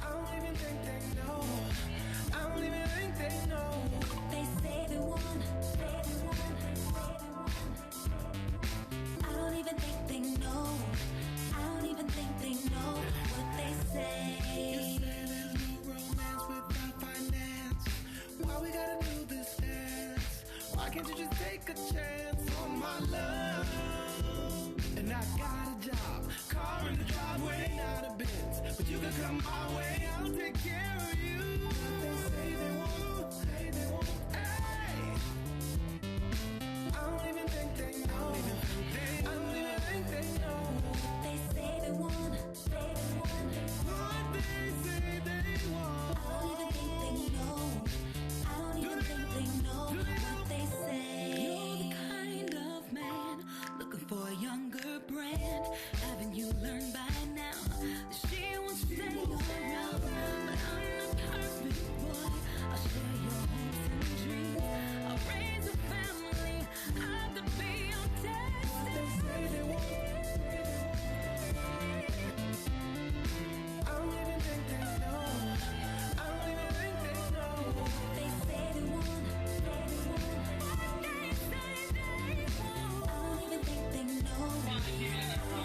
I don't even think they know. I don't even think they know. They say they want, say they want, say they want. I don't even think they know. I don't even think they know what they say. You say there's no romance without finance. Why we gotta do this dance? Why can't you just take a chance on my love? And I got a job, car in the driveway, not a Benz, but you can come my way, I'll take care of you. They say they won't, hey. I don't even think they know. I don't even think they know. They say they want, say they want. What they say they want. I don't even think they know. I don't even think they know what they say. You're the kind of man looking for a younger brand. Haven't you learned by now that she won't stay around? But I'm the perfect boy. I'll share your hopes and dreams. I'll raise a family. I could be your destiny. They say they won't. I don't even think they know. I don't even think they know. They say they want, say they want. They say they want. I don't even think they know.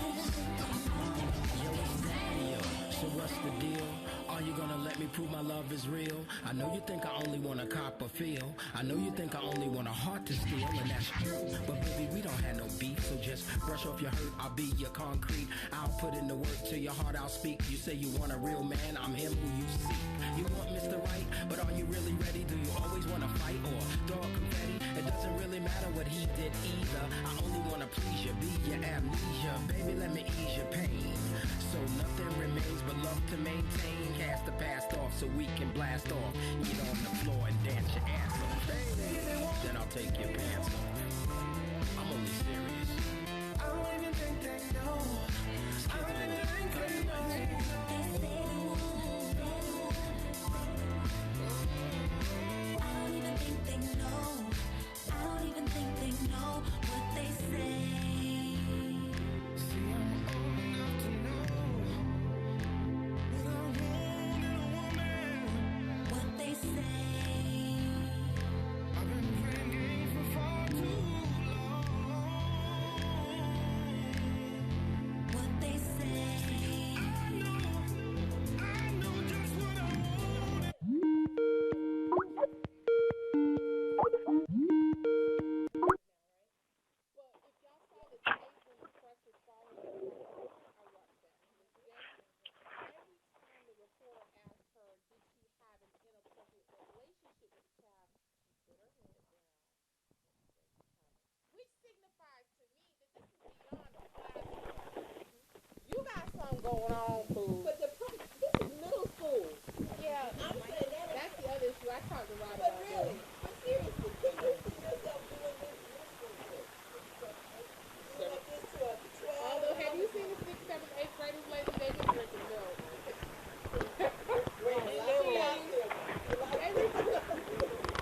So what's the deal? Are you gonna let me prove my love is real? I know you think I only want a cop or feel. I know you think I only want a heart to steal, and that's true. But baby, we don't have no beef, so just brush off your hurt. I'll be your concrete. I'll put in the work to your heart. I'll speak. You say you want a real man. I'm him who you seek. You want Mr. Right, but are you really ready? Do you always want to fight or throw confetti? It doesn't really matter what he did either. I only want to please you, be your amnesia. Baby, let me ease your pain. So nothing remains but love to maintain. Cast the past off so we can blast off. Get on the floor and dance your ass off. Baby, then I'll take your pants off. I'm only serious. I don't even think they know. I don't even think they know. They say they want, say they want. I don't even think they know. I don't even think they know what they say. See, I'm old enough to know what I want in a woman. What they say. I've been playing games for far too long. What they say. I know just what I want. You got something going on, fool. But this is middle school. Yeah, I'm saying that. that's the other issue. I talked to Rod But about really, that. but seriously, can you see yourself doing this middle school shit? Doing like this to a 12? Although, have you seen the 6th, 7th, 8th graders lately? They've been drinking milk. Wait, They let me be- ask you. they be-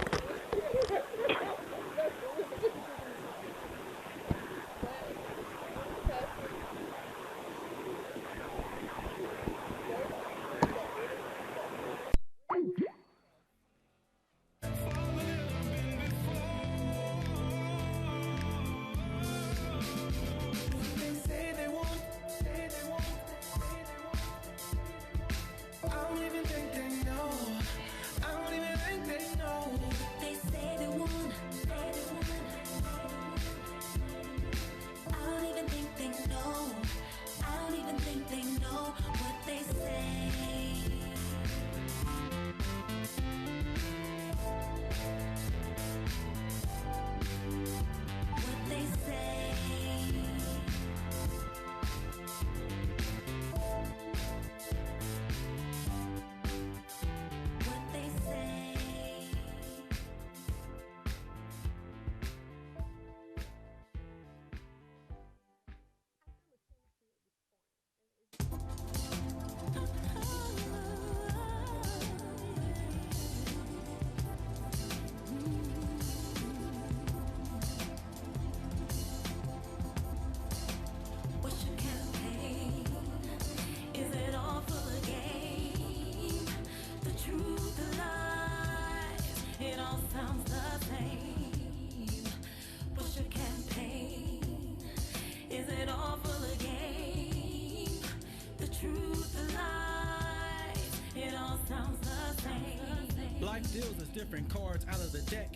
sounds the same. Life deals us different cards out of the deck.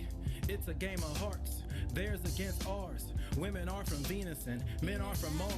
It's a game of hearts, theirs against ours. Women are from Venus and men are from Mars.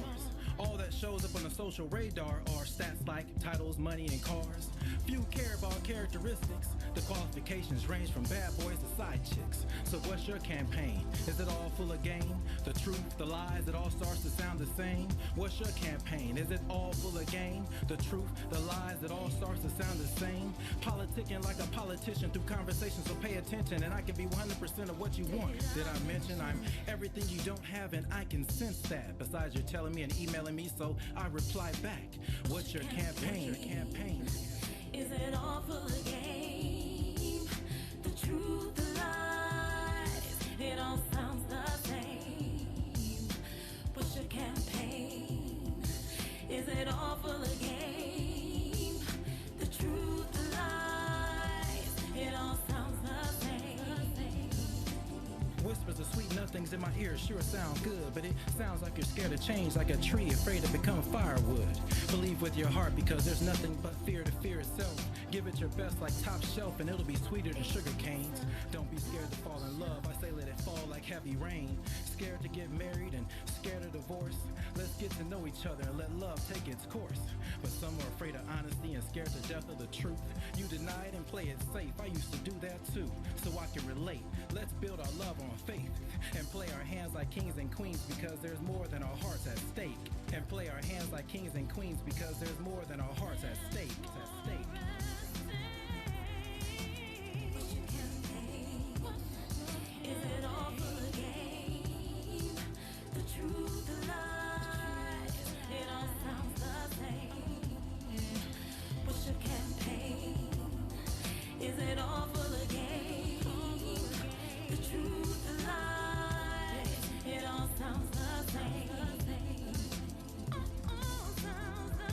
All that shows up on the social radar are stats like titles, money, and cars. Few care about characteristics. The qualifications range from bad boys to side chicks. So what's your campaign? Is it all full of game? The truth, the lies, it all starts to sound the same? What's your campaign? Is it all full of game? The truth, the lies, it all starts to sound the same? Politicking like a politician through conversation, so pay attention and I can be 100% of what you want. Did I mention I'm everything you don't have and I can sense that? Besides you're telling me and emailing me, so I reply back. What's your campaign? Is it all full of game? The truth, the lies, it all sounds the same. What's your campaign? Is it all full of game? The truth, the lies, it all sounds the same. Whispers of sweet nothings in my ears sure sound good, but it sounds like you're scared of change, like a tree afraid to become firewood. Believe with your heart because there's nothing but fear to fear itself. Give it your best like top shelf and it'll be sweeter than sugar canes. Don't be scared to fall in love, I say let it fall like heavy rain. Scared to get married and scared of divorce. Let's get to know each other and let love take its course. But some are afraid of honesty and scared to death of the truth. You deny it and play it safe, I used to do that too, so I can relate. Let's build our love on faith and play our hands like kings and queens because there's more than our hearts at stake. And play our hands like kings and queens because there's more than our hearts at stake. Is it all full of game? The truth, the lies, it all sounds the same. What's your campaign? Is it all full of game? The truth, the lies, it all sounds the same. All sounds the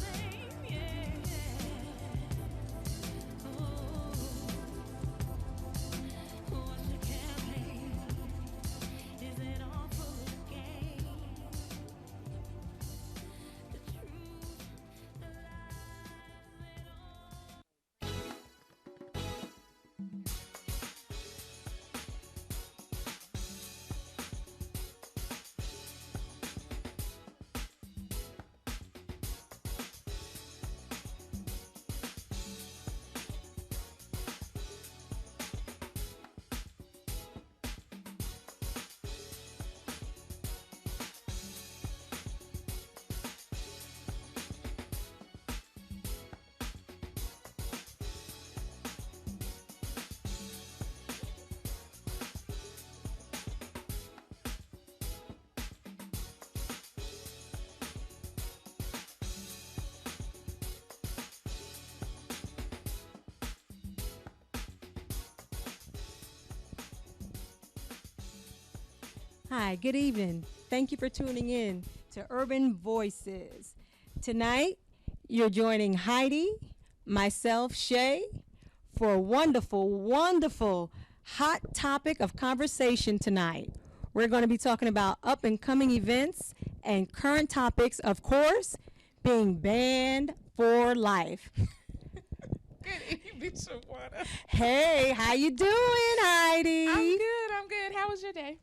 same, yeah. What's your campaign? Is it all full of game? The truth, the lies, it all. Hi, good evening. Thank you for tuning in to Urban Voices. Tonight, you're joining Heidi, myself, Shay, for a wonderful, wonderful hot topic of conversation tonight. We're going to be talking about up and coming events and current topics, of course, being banned for life. Good evening, Shawana. Hey, how you doing, Heidi? I'm good. How was your day?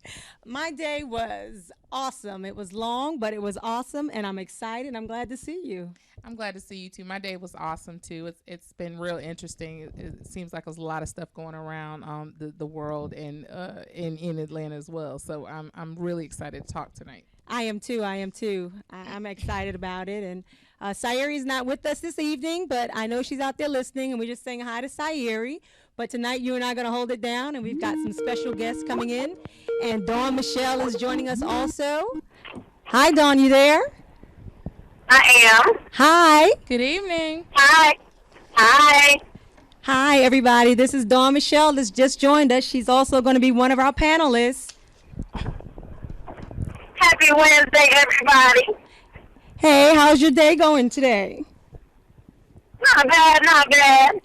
My day was awesome. It was long, but it was awesome, and I'm excited. I'm glad to see you. I'm glad to see you too. My day was awesome too. It's been real interesting. It seems like there's a lot of stuff going around the world and in Atlanta as well. So I'm really excited to talk tonight. I am too. I'm excited about it. And Sayeri's not with us this evening, but I know she's out there listening, and we're just saying hi to Sayeri. But tonight, you and I are going to hold it down, and we've got some special guests coming in. And Dawn Michelle is joining us also. Hi, Dawn, you there? I am. Hi. Good evening. Hi, everybody. This is Dawn Michelle that's just joined us. She's also going to be one of our panelists. Happy Wednesday, everybody. Hey, how's your day going today? Not bad.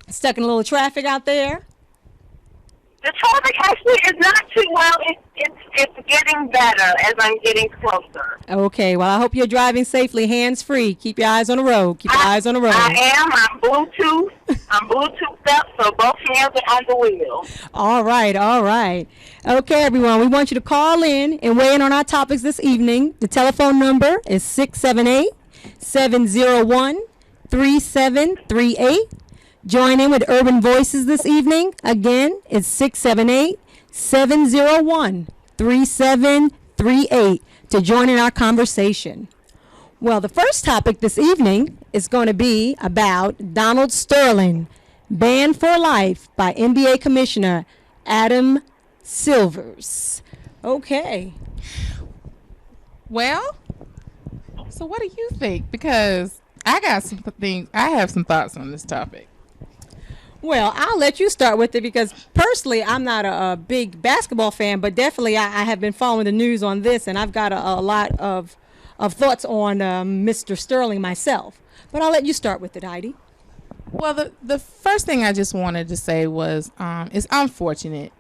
Stuck in a little traffic out there? The traffic actually is not too well. It's getting better as I'm getting closer. Okay, well, I hope you're driving safely, hands-free. Keep your eyes on the road. Keep your eyes on the road. I am. I'm Bluetooth. I'm Bluetoothed up, so both hands are on the wheel. All right, all right. Okay, everyone, we want you to call in and weigh in on our topics this evening. The telephone number is 678-701-3738. Join in with Urban Voices this evening. Again, it's 678-701-3738 to join in our conversation. Well, the first topic this evening is going to be about Donald Sterling, banned for life by NBA Commissioner Adam Silvers. Okay. Well, so what do you think? Because I have some thoughts on this topic. Well, I'll let you start with it because personally, I'm not a big basketball fan, but definitely I have been following the news on this, and I've got a lot of thoughts on Mr. Sterling myself. But I'll let you start with it, Heidi. Well, the first thing I just wanted to say was it's unfortunate,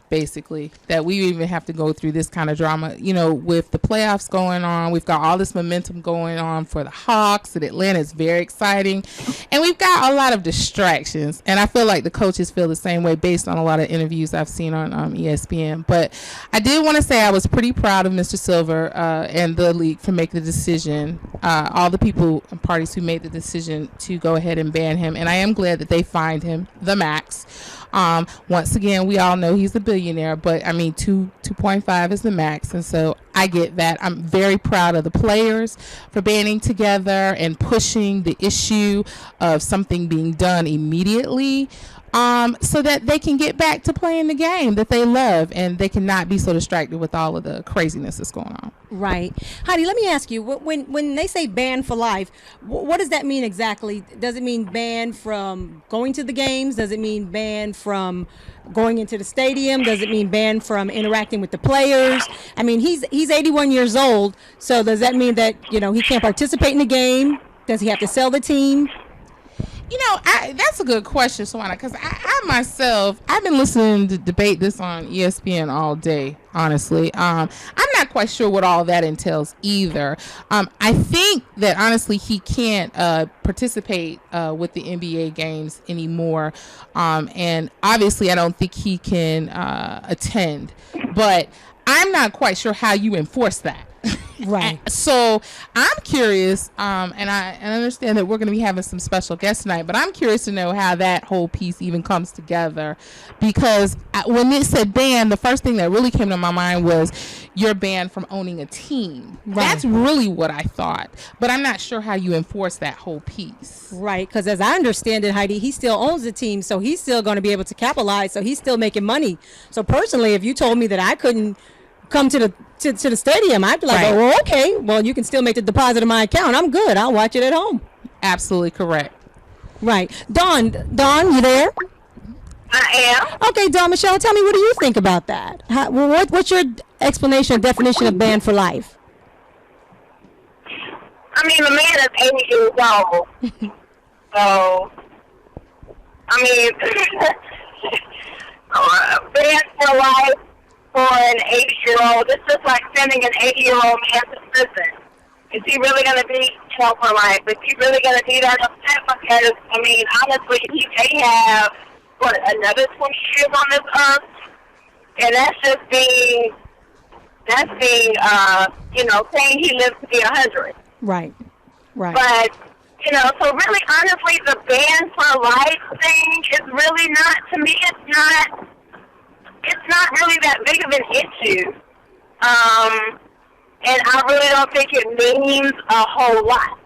basically, that we even have to go through this kind of drama. You know, with the playoffs going on, we've got all this momentum going on for the Hawks, and Atlanta is very exciting. And we've got a lot of distractions. And I feel like the coaches feel the same way based on a lot of interviews I've seen on ESPN. But I did want to say I was pretty proud of Mr. Silver and the league for making the decision, all the people and parties who made the decision to go ahead and ban him. And I am glad that they fined him the max. Once again, we all know he's a billionaire, but I mean, 2.5 is the max. And so I get that. I'm very proud of the players for banding together and pushing the issue of something being done immediately. So that they can get back to playing the game that they love and they cannot be so distracted with all of the craziness that's going on. Right. Heidi, let me ask you, when they say ban for life, what does that mean exactly? Does it mean ban from going to the games? Does it mean ban from going into the stadium? Does it mean ban from interacting with the players? I mean, he's 81 years old, so does that mean that, you know, he can't participate in the game? Does he have to sell the team? You know, that's a good question, Shawana, because I myself, I've been listening to debate this on ESPN all day, honestly. I'm not quite sure what all that entails either. I think that, honestly, he can't participate with the NBA games anymore. And obviously, I don't think he can attend. But I'm not quite sure how you enforce that. Right. So I'm curious, and I understand that we're going to be having some special guests tonight, but I'm curious to know how that whole piece even comes together, because when it said ban, the first thing that really came to my mind was you're banned from owning a team. Right. That's really what I thought, but I'm not sure how you enforce that whole piece. Right, because as I understand it, Heidi, he still owns the team, so he's still going to be able to capitalize, so he's still making money. So personally, if you told me that I couldn't come to the stadium, I'd be like, right. Oh, well, okay, well, you can still make the deposit in my account. I'm good. I'll watch it at home. Absolutely correct. Right. Dawn, you there? I am. Okay, Dawn, Michelle, tell me, what do you think about that? What's your explanation or definition of ban for life? I mean, the man is 80 years old. So, I mean, ban for life for an 80-year-old, it's just like sending an 80-year-old man to prison. Is he really going to be, for life? Is he really going to be that upset? Because, I mean, honestly, he may have, another 20 years on this earth? And that's just being, saying he lives to be 100. Right. But, so really, honestly, the ban for life thing is really not, to me, it's not really that big of an issue. And I really don't think it means a whole lot.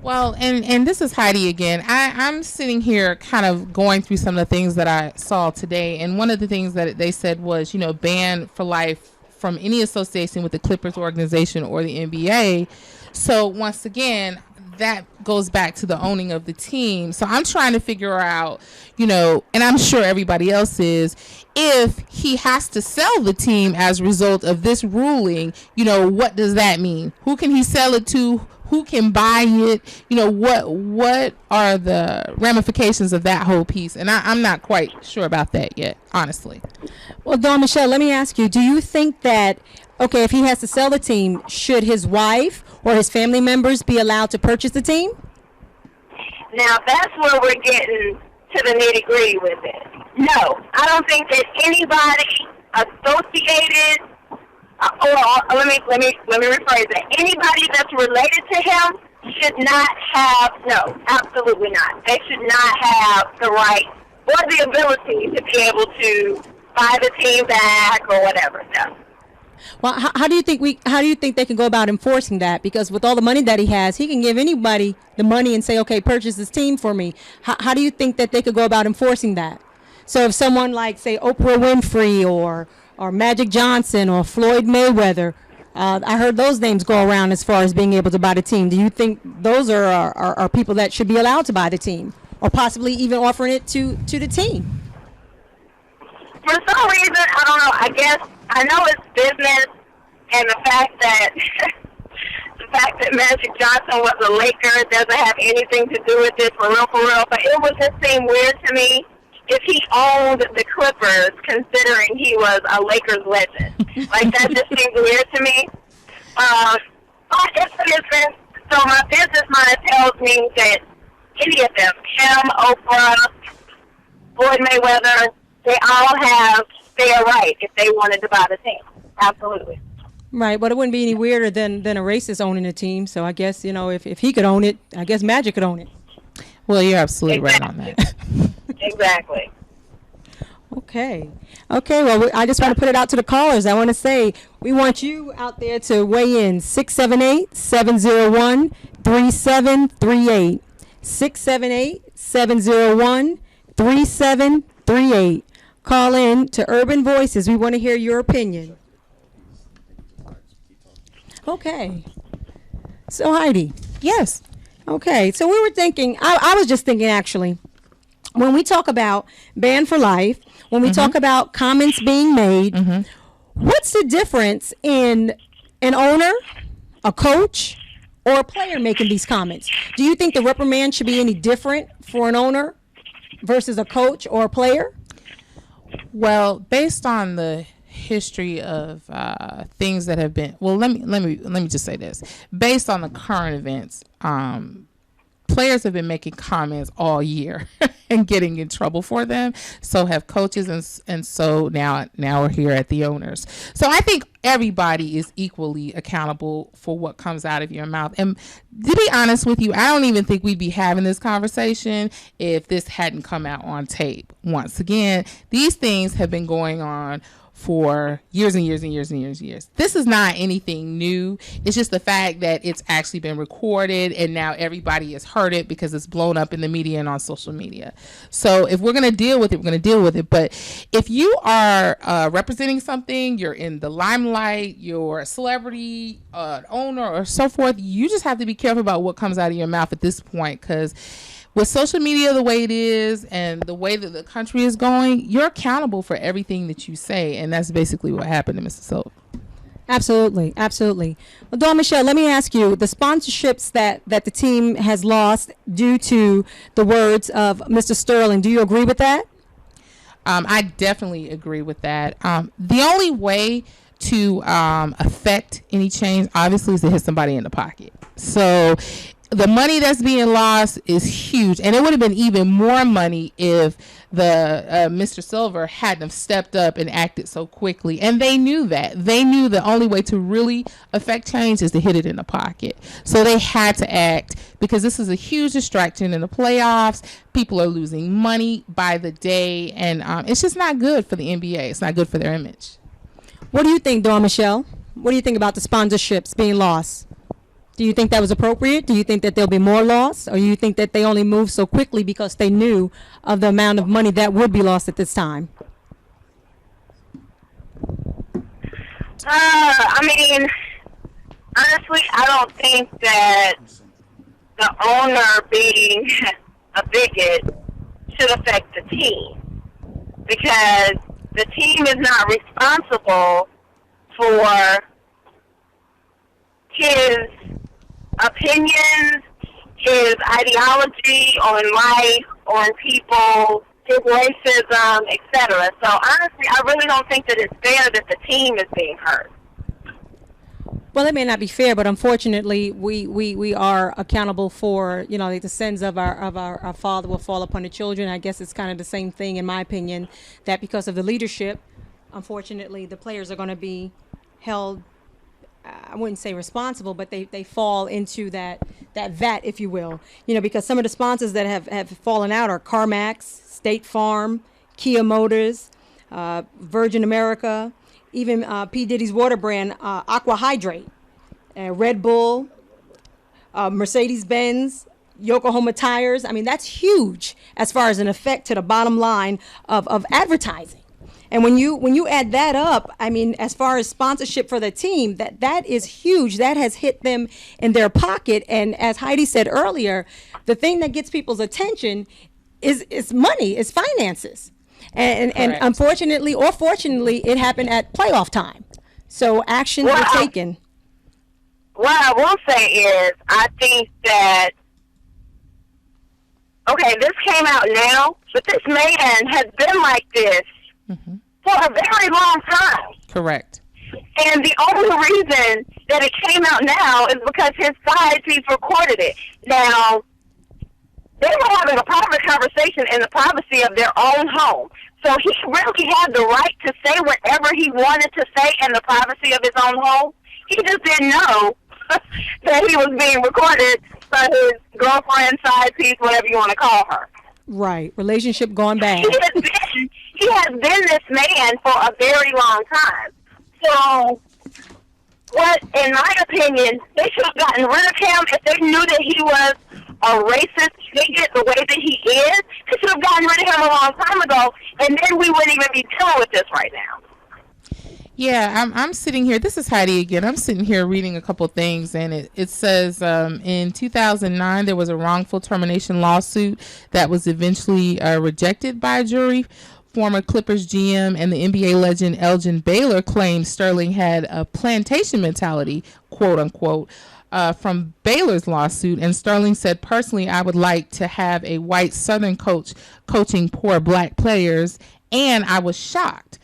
Well, and this is Heidi again. I'm sitting here kind of going through some of the things that I saw today. And one of the things that they said was, ban for life from any association with the Clippers organization or the NBA. So once again, that goes back to the owning of the team. So I'm trying to figure out, and I'm sure everybody else is, if he has to sell the team as a result of this ruling, what does that mean? Who can he sell it to? who can buy it? You know, what are the ramifications of that whole piece? And I'm not quite sure about that yet, honestly. Well, Dawn Michelle, let me ask you, do you think that, okay, if he has to sell the team, should his wife or his family members be allowed to purchase the team? Now, that's where we're getting to the nitty-gritty with it. No, I don't think that anybody associated, or let me rephrase that. Anybody that's related to him should not have, no, absolutely not. They should not have the right or the ability to be able to buy the team back or whatever. No. Well, how do you think they can go about enforcing that? Because with all the money that he has, he can give anybody the money and say, okay, purchase this team for me. How do you think that they could go about enforcing that? So if someone like, say, Oprah Winfrey or Magic Johnson or Floyd Mayweather, I heard those names go around as far as being able to buy the team. Do you think those are people that should be allowed to buy the team, or possibly even offering it to the team? For some reason, I don't know. I guess I know it's business, and the fact that Magic Johnson was a Laker doesn't have anything to do with this, for real. But it would just seem weird to me if he owned the Clippers, considering he was a Lakers legend. Like, that just seems weird to me. But it's business, so my business mind tells me that any of them, him, Oprah, Floyd Mayweather, they all have fair right if they wanted to buy the team. Absolutely. Right, but it wouldn't be any weirder than a racist owning a team. So I guess, if he could own it, I guess Magic could own it. Well, you're absolutely right on that. Exactly. Okay, well, I just want to put it out to the callers. I want to say we want you out there to weigh in. 678-701-3738. 678-701-3738. Call in to Urban Voices. We want to hear your opinion. Okay. So, Heidi. Yes. Okay. So we were thinking, I was just thinking, actually, when we talk about ban for life, when we talk about comments being made, what's the difference in an owner, a coach, or a player making these comments? Do you think the reprimand should be any different for an owner versus a coach or a player? Well, based on the history of things that have been, well, let me just say this. Based on the current events, players have been making comments all year and getting in trouble for them. So have coaches, and so now we're here at the owners. So I think everybody is equally accountable for what comes out of your mouth. And to be honest with you, I don't even think we'd be having this conversation if this hadn't come out on tape. Once again, these things have been going on for years and years and years and years and years. This is not anything new. It's just the fact that it's actually been recorded and now everybody has heard it because it's blown up in the media and on social media. So if we're going to deal with it, we're going to deal with it. But if you are representing something, you're in the limelight, you're a celebrity, owner, or so forth, you just have to be careful about what comes out of your mouth at this point, because with social media the way it is and the way that the country is going, you're accountable for everything that you say, and that's basically what happened to Mr. Silver. Absolutely, absolutely. Well, Dawn Michelle, let me ask you, the sponsorships that the team has lost due to the words of Mr. Sterling, do you agree with that? I definitely agree with that. The only way to affect any change, obviously, is to hit somebody in the pocket. So the money that's being lost is huge, and it would have been even more money if the Mr. Silver hadn't have stepped up and acted so quickly. And they knew that. They knew the only way to really affect change is to hit it in the pocket. So they had to act, because this is a huge distraction in the playoffs. People are losing money by the day, and it's just not good for the NBA. It's not good for their image. What do you think, Dawn Michelle? What do you think about the sponsorships being lost? Do you think that was appropriate? Do you think that there'll be more loss? Or you think that they only moved so quickly because they knew of the amount of money that would be lost at this time? I mean, honestly, I don't think that the owner being a bigot should affect the team, because the team is not responsible for his opinions, his ideology on life, on people, his racism, etc. So honestly, I really don't think that it's fair that the team is being hurt. Well, it may not be fair, but unfortunately, we are accountable for, you know, like the sins of our father will fall upon the children. I guess it's kind of the same thing, in my opinion, that because of the leadership, unfortunately, the players are going to be held, I wouldn't say responsible, but they fall into that vat, if you will. You know, because some of the sponsors that have fallen out are CarMax, State Farm, Kia Motors, Virgin America, even P. Diddy's water brand, Aqua Hydrate, Red Bull, Mercedes-Benz, Yokohama Tires. I mean, that's huge as far as an effect to the bottom line of advertising. And when you add that up, I mean, as far as sponsorship for the team, that is huge. That has hit them in their pocket. And as Heidi said earlier, the thing that gets people's attention is money, is finances. And unfortunately or fortunately, it happened at playoff time. So actions were taken. What I will say is, I think that, okay, this came out now, but this man has been like this for a very long time. Correct. And the only reason that it came out now is because his side piece recorded it. Now, they were having a private conversation in the privacy of their own home. So he really had the right to say whatever he wanted to say in the privacy of his own home. He just didn't know that he was being recorded by his girlfriend, side piece, whatever you want to call her. Right. Relationship gone bad. He has been this man for a very long time. So, what, in my opinion, they should have gotten rid of him if they knew that he was a racist bigot the way that he is. They should have gotten rid of him a long time ago, and then we wouldn't even be dealing with this right now. Yeah, I'm sitting here. This is Heidi again. I'm sitting here reading a couple things, and it says in 2009 there was a wrongful termination lawsuit that was eventually rejected by a jury. Former Clippers GM and the NBA legend Elgin Baylor claimed Sterling had a plantation mentality, quote unquote, from Baylor's lawsuit. And Sterling said, personally, I would like to have a white Southern coach coaching poor black players. And I was shocked.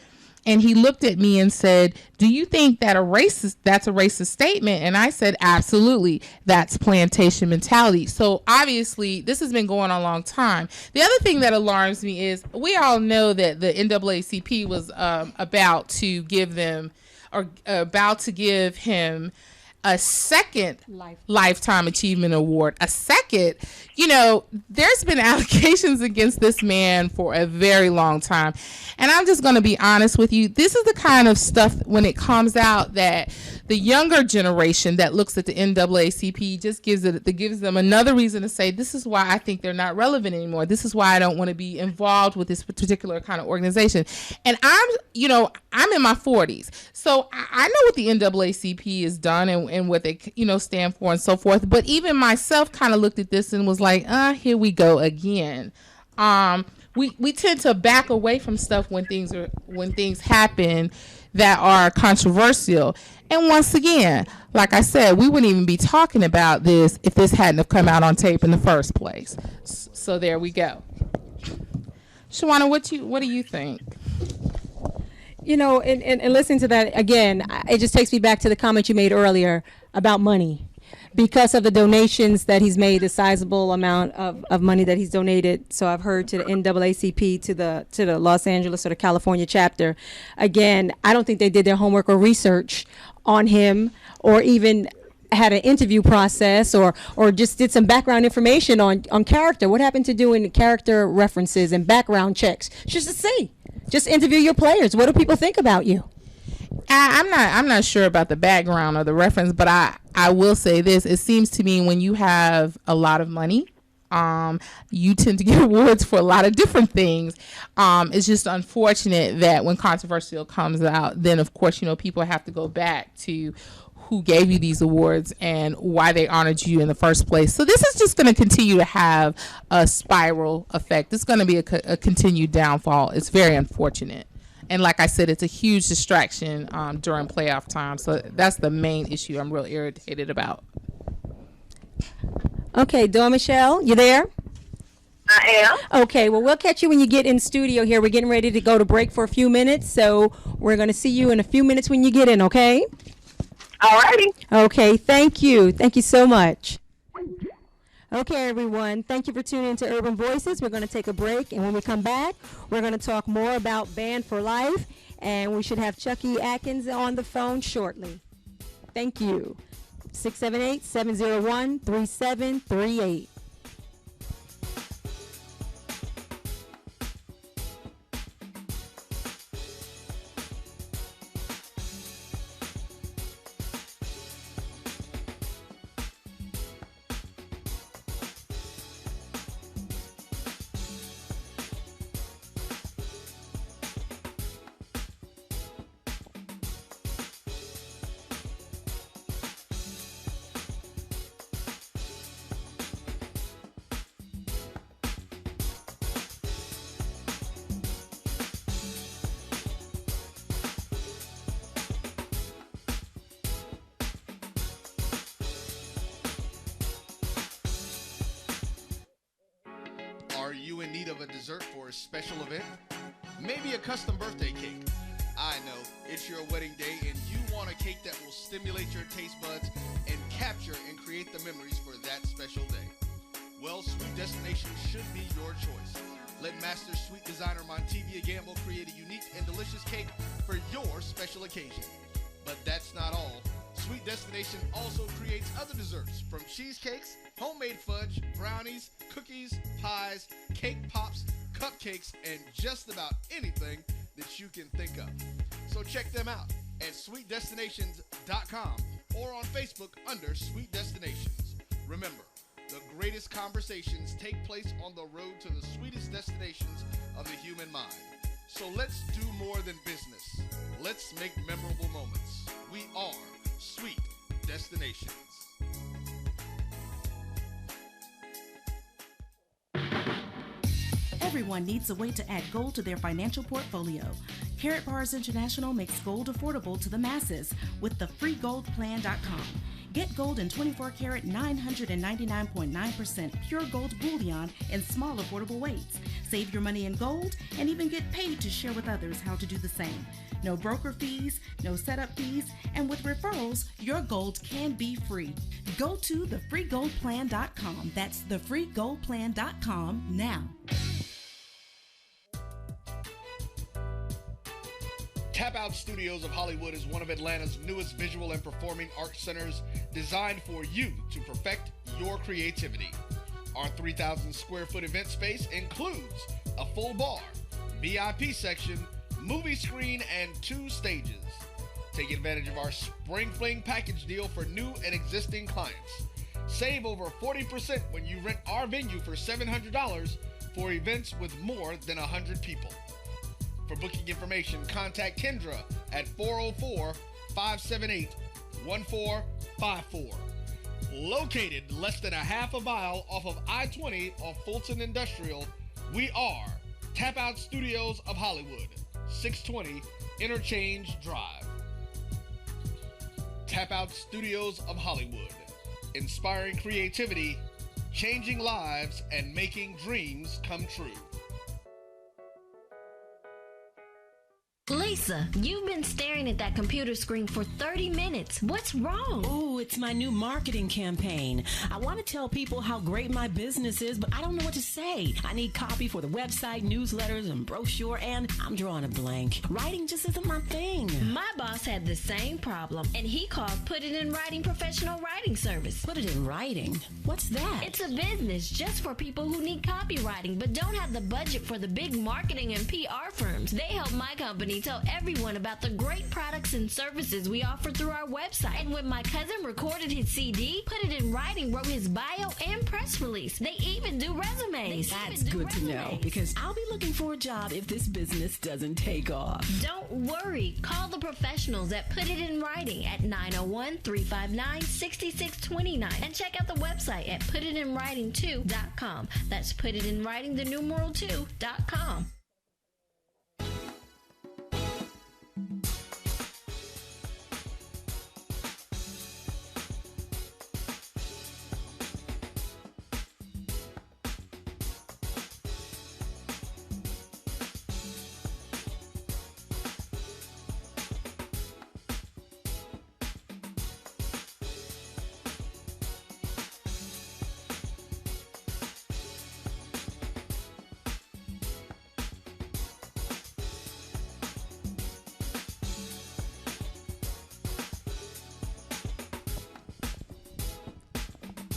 And he looked at me and said, do you think that that's a racist statement? And I said, absolutely. That's plantation mentality. So obviously this has been going on a long time. The other thing that alarms me is we all know that the NAACP was about to give him a second Lifetime Achievement Award. A second, you know, there's been allegations against this man for a very long time. And I'm just going to be honest with you. This is the kind of stuff when it comes out that the younger generation that looks at the NAACP just gives them another reason to say, this is why I think they're not relevant anymore. This is why I don't want to be involved with this particular kind of organization. And I'm in my 40s. So I know what the NAACP has done and what they, stand for and so forth. But even myself kind of looked at this and was like, here we go again. We tend to back away from stuff when things happen that are controversial. And once again, like I said, we wouldn't even be talking about this if this hadn't have come out on tape in the first place. So there we go. Shawana, what do you think? And listening to that again, it just takes me back to the comment you made earlier about money. Because of the donations that he's made, the sizable amount of money that he's donated. So I've heard to the NAACP, to the Los Angeles or the California chapter. Again, I don't think they did their homework or research on him, or even had an interview process, or just did some background information on character. What happened to doing character references and background checks? Just to see. Just interview your players. What do people think about you? I'm not sure about the background or the reference, but I will say this. It seems to me when you have a lot of money, you tend to get awards for a lot of different things. It's just unfortunate that when controversial comes out, then of course, people have to go back to who gave you these awards and why they honored you in the first place. So this is just going to continue to have a spiral effect. It's going to be a continued downfall. It's very unfortunate. And like I said, it's a huge distraction during playoff time. So that's the main issue I'm real irritated about. Okay, Dawn Michelle, you there? I am. Okay, well, we'll catch you when you get in studio here. We're getting ready to go to break for a few minutes, so we're going to see you in a few minutes when you get in, okay? Alrighty. Okay, thank you. Thank you so much. Okay, everyone, thank you for tuning into Urban Voices. We're going to take a break, and when we come back, we're going to talk more about Band for Life, and we should have Chucky Atkins on the phone shortly. Thank you. 678-701-3738. Are you in need of a dessert for a special event? Maybe a custom birthday cake. I know, it's your wedding day and you want a cake that will stimulate your taste buds and capture and create the memories for that special day. Well, Sweet Destination should be your choice. Let master sweet designer Montevia Gamble create a unique and delicious cake for your special occasion. But that's not all. Sweet Destination also creates other desserts, from cheesecakes, homemade fudge, brownies, cookies, pies, cake pops, cupcakes, and just about anything that you can think of. So check them out at sweetdestinations.com or on Facebook under Sweet Destinations. Remember, the greatest conversations take place on the road to the sweetest destinations of the human mind. So let's do more than business. Let's make memorable moments. We are Sweet Destinations. Everyone needs a way to add gold to their financial portfolio. Carrot Bars International makes gold affordable to the masses with the freegoldplan.com. Get gold in 24-karat 999.9% pure gold bullion in small, affordable weights. Save your money in gold and even get paid to share with others how to do the same. No broker fees, no setup fees, and with referrals, your gold can be free. Go to thefreegoldplan.com. That's thefreegoldplan.com now. Tap Out Studios of Hollywood is one of Atlanta's newest visual and performing arts centers designed for you to perfect your creativity. Our 3,000 square foot event space includes a full bar, VIP section, movie screen, and 2 stages. Take advantage of our Spring Fling package deal for new and existing clients. Save over 40% when you rent our venue for $700 for events with more than 100 people. For booking information, contact Kendra at 404-578-1454. Located less than a half a mile off of I-20 off Fulton Industrial, we are Tap Out Studios of Hollywood, 620 Interchange Drive. Tap Out Studios of Hollywood, inspiring creativity, changing lives, and making dreams come true. Lisa, you've been staring at that computer screen for 30 minutes. What's wrong? Ooh, it's my new marketing campaign. I want to tell people how great my business is, but I don't know what to say. I need copy for the website, newsletters, and brochure, and I'm drawing a blank. Writing just isn't my thing. My boss had the same problem, and he called Put It in Writing Professional Writing Service. Put it in writing? What's that? It's a business just for people who need copywriting, but don't have the budget for the big marketing and PR firms. They help my company tell everyone about the great products and services we offer through our website. And when my cousin recorded his CD, Put It in Writing wrote his bio and press release. They even do resumes. That's good to know, because I'll be looking for a job if this business doesn't take off. Don't worry. Call the professionals at Put It in Writing at 901-359-6629 and check out the website at putitinwriting2.com. That's putitinwriting, the numeral 2.com.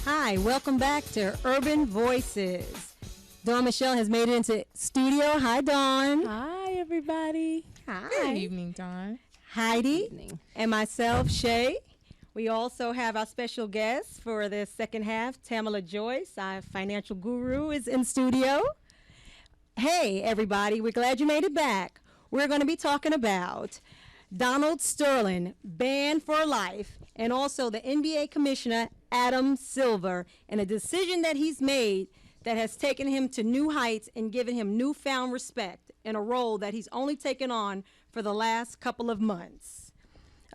Hi, welcome back to Urban Voices. Dawn Michelle has made it into studio. Hi, Dawn. Hi, everybody. Hi. Good evening, Dawn. Heidi and myself, Shay. We also have our special guest for the second half, Tamala Joyce, our financial guru, is in studio. Hey, everybody, we're glad you made it back. We're going to be talking about Donald Sterling, banned for life, and also the NBA Commissioner, Adam Silver, and a decision that he's made that has taken him to new heights and given him newfound respect in a role that he's only taken on for the last couple of months.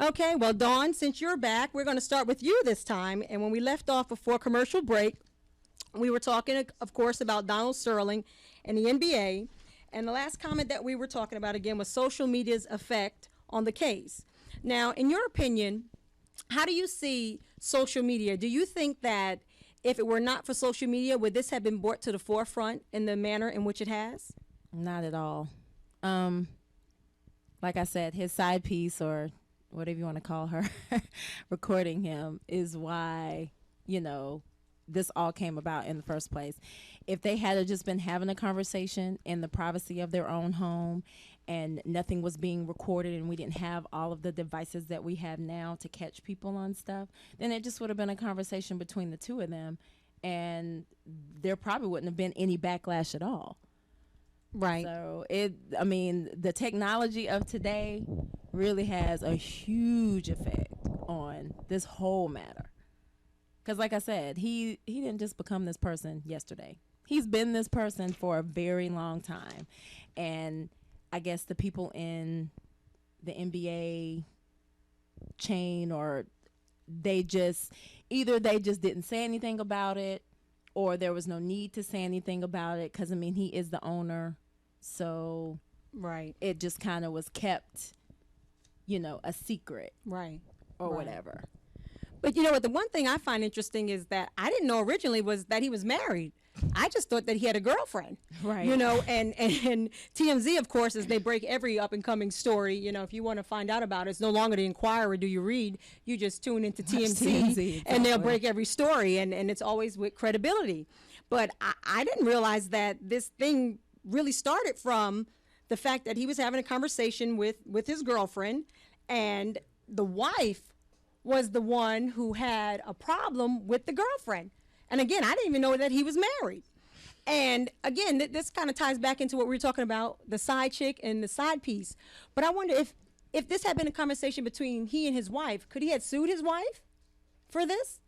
Okay, well, Dawn, since you're back, we're going to start with you this time. And when we left off before commercial break, we were talking, of course, about Donald Sterling and the NBA. And the last comment that we were talking about, again, was social media's effect on the case. Now, in your opinion, how do you see social media? Do you think that if it were not for social media, would this have been brought to the forefront in the manner in which it has? Not at all. Like I said, his side piece, or whatever you want to call her, recording him is why, this all came about in the first place. If they had just been having a conversation in the privacy of their own home and nothing was being recorded and we didn't have all of the devices that we have now to catch people on stuff, then it just would have been a conversation between the two of them, and there probably wouldn't have been any backlash at all. Right. So the technology of today really has a huge effect on this whole matter. Because like I said, he didn't just become this person yesterday. He's been this person for a very long time. And I guess the people in the NBA chain, or they just didn't say anything about it, or there was no need to say anything about it, because he is the owner. So right, it just kind of was kept, a secret. Right. Or right. whatever. But you know what, the one thing I find interesting is that I didn't know originally was that he was married. I just thought that he had a girlfriend. Right. And TMZ, of course, as they break every up-and-coming story, if you want to find out about it, it's no longer the Inquirer do you read. You just tune into TMZ, exactly. And they'll break every story, and it's always with credibility. But I didn't realize that this thing really started from the fact that he was having a conversation with his girlfriend, and the wife was the one who had a problem with the girlfriend. And again, I didn't even know that he was married. And again, this kind of ties back into what we were talking about, the side chick and the side piece. But I wonder if this had been a conversation between he and his wife, could he have sued his wife for this?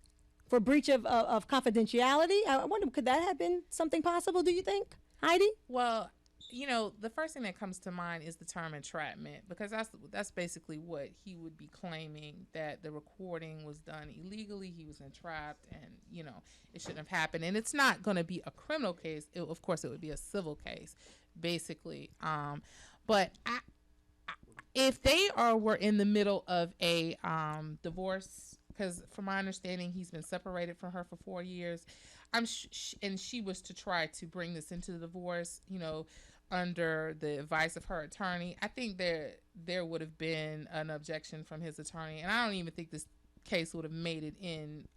For breach of confidentiality? I wonder, could that have been something possible, do you think, Heidi? Well, the first thing that comes to mind is the term entrapment, because that's basically what he would be claiming, that the recording was done illegally. He was entrapped, and it shouldn't have happened. And it's not going to be a criminal case. Of course, it would be a civil case, basically. But if they were in the middle of a divorce, because from my understanding, he's been separated from her for 4 years. And she was to try to bring this into the divorce, under the advice of her attorney. I think there would have been an objection from his attorney, and I don't even think this case would have made it in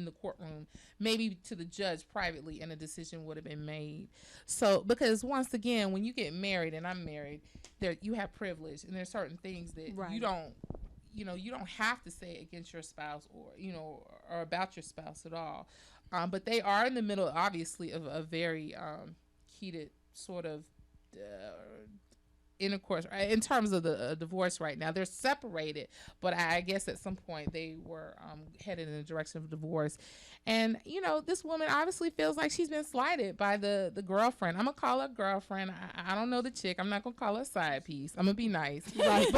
the courtroom, maybe to the judge privately, and a decision would have been made. So, because once again, when you get married, and I'm married, you have privilege, and there's certain things that right. you don't have to say against your spouse, or or about your spouse at all. But they are in the middle, obviously, of a very heated sort of intercourse in terms of the divorce right now. They're separated, but I guess at some point they were headed in the direction of divorce. And this woman obviously feels like she's been slighted by the girlfriend. I'm gonna call her girlfriend. I don't know the chick. I'm not gonna call her a side piece. I'm gonna be nice. Right.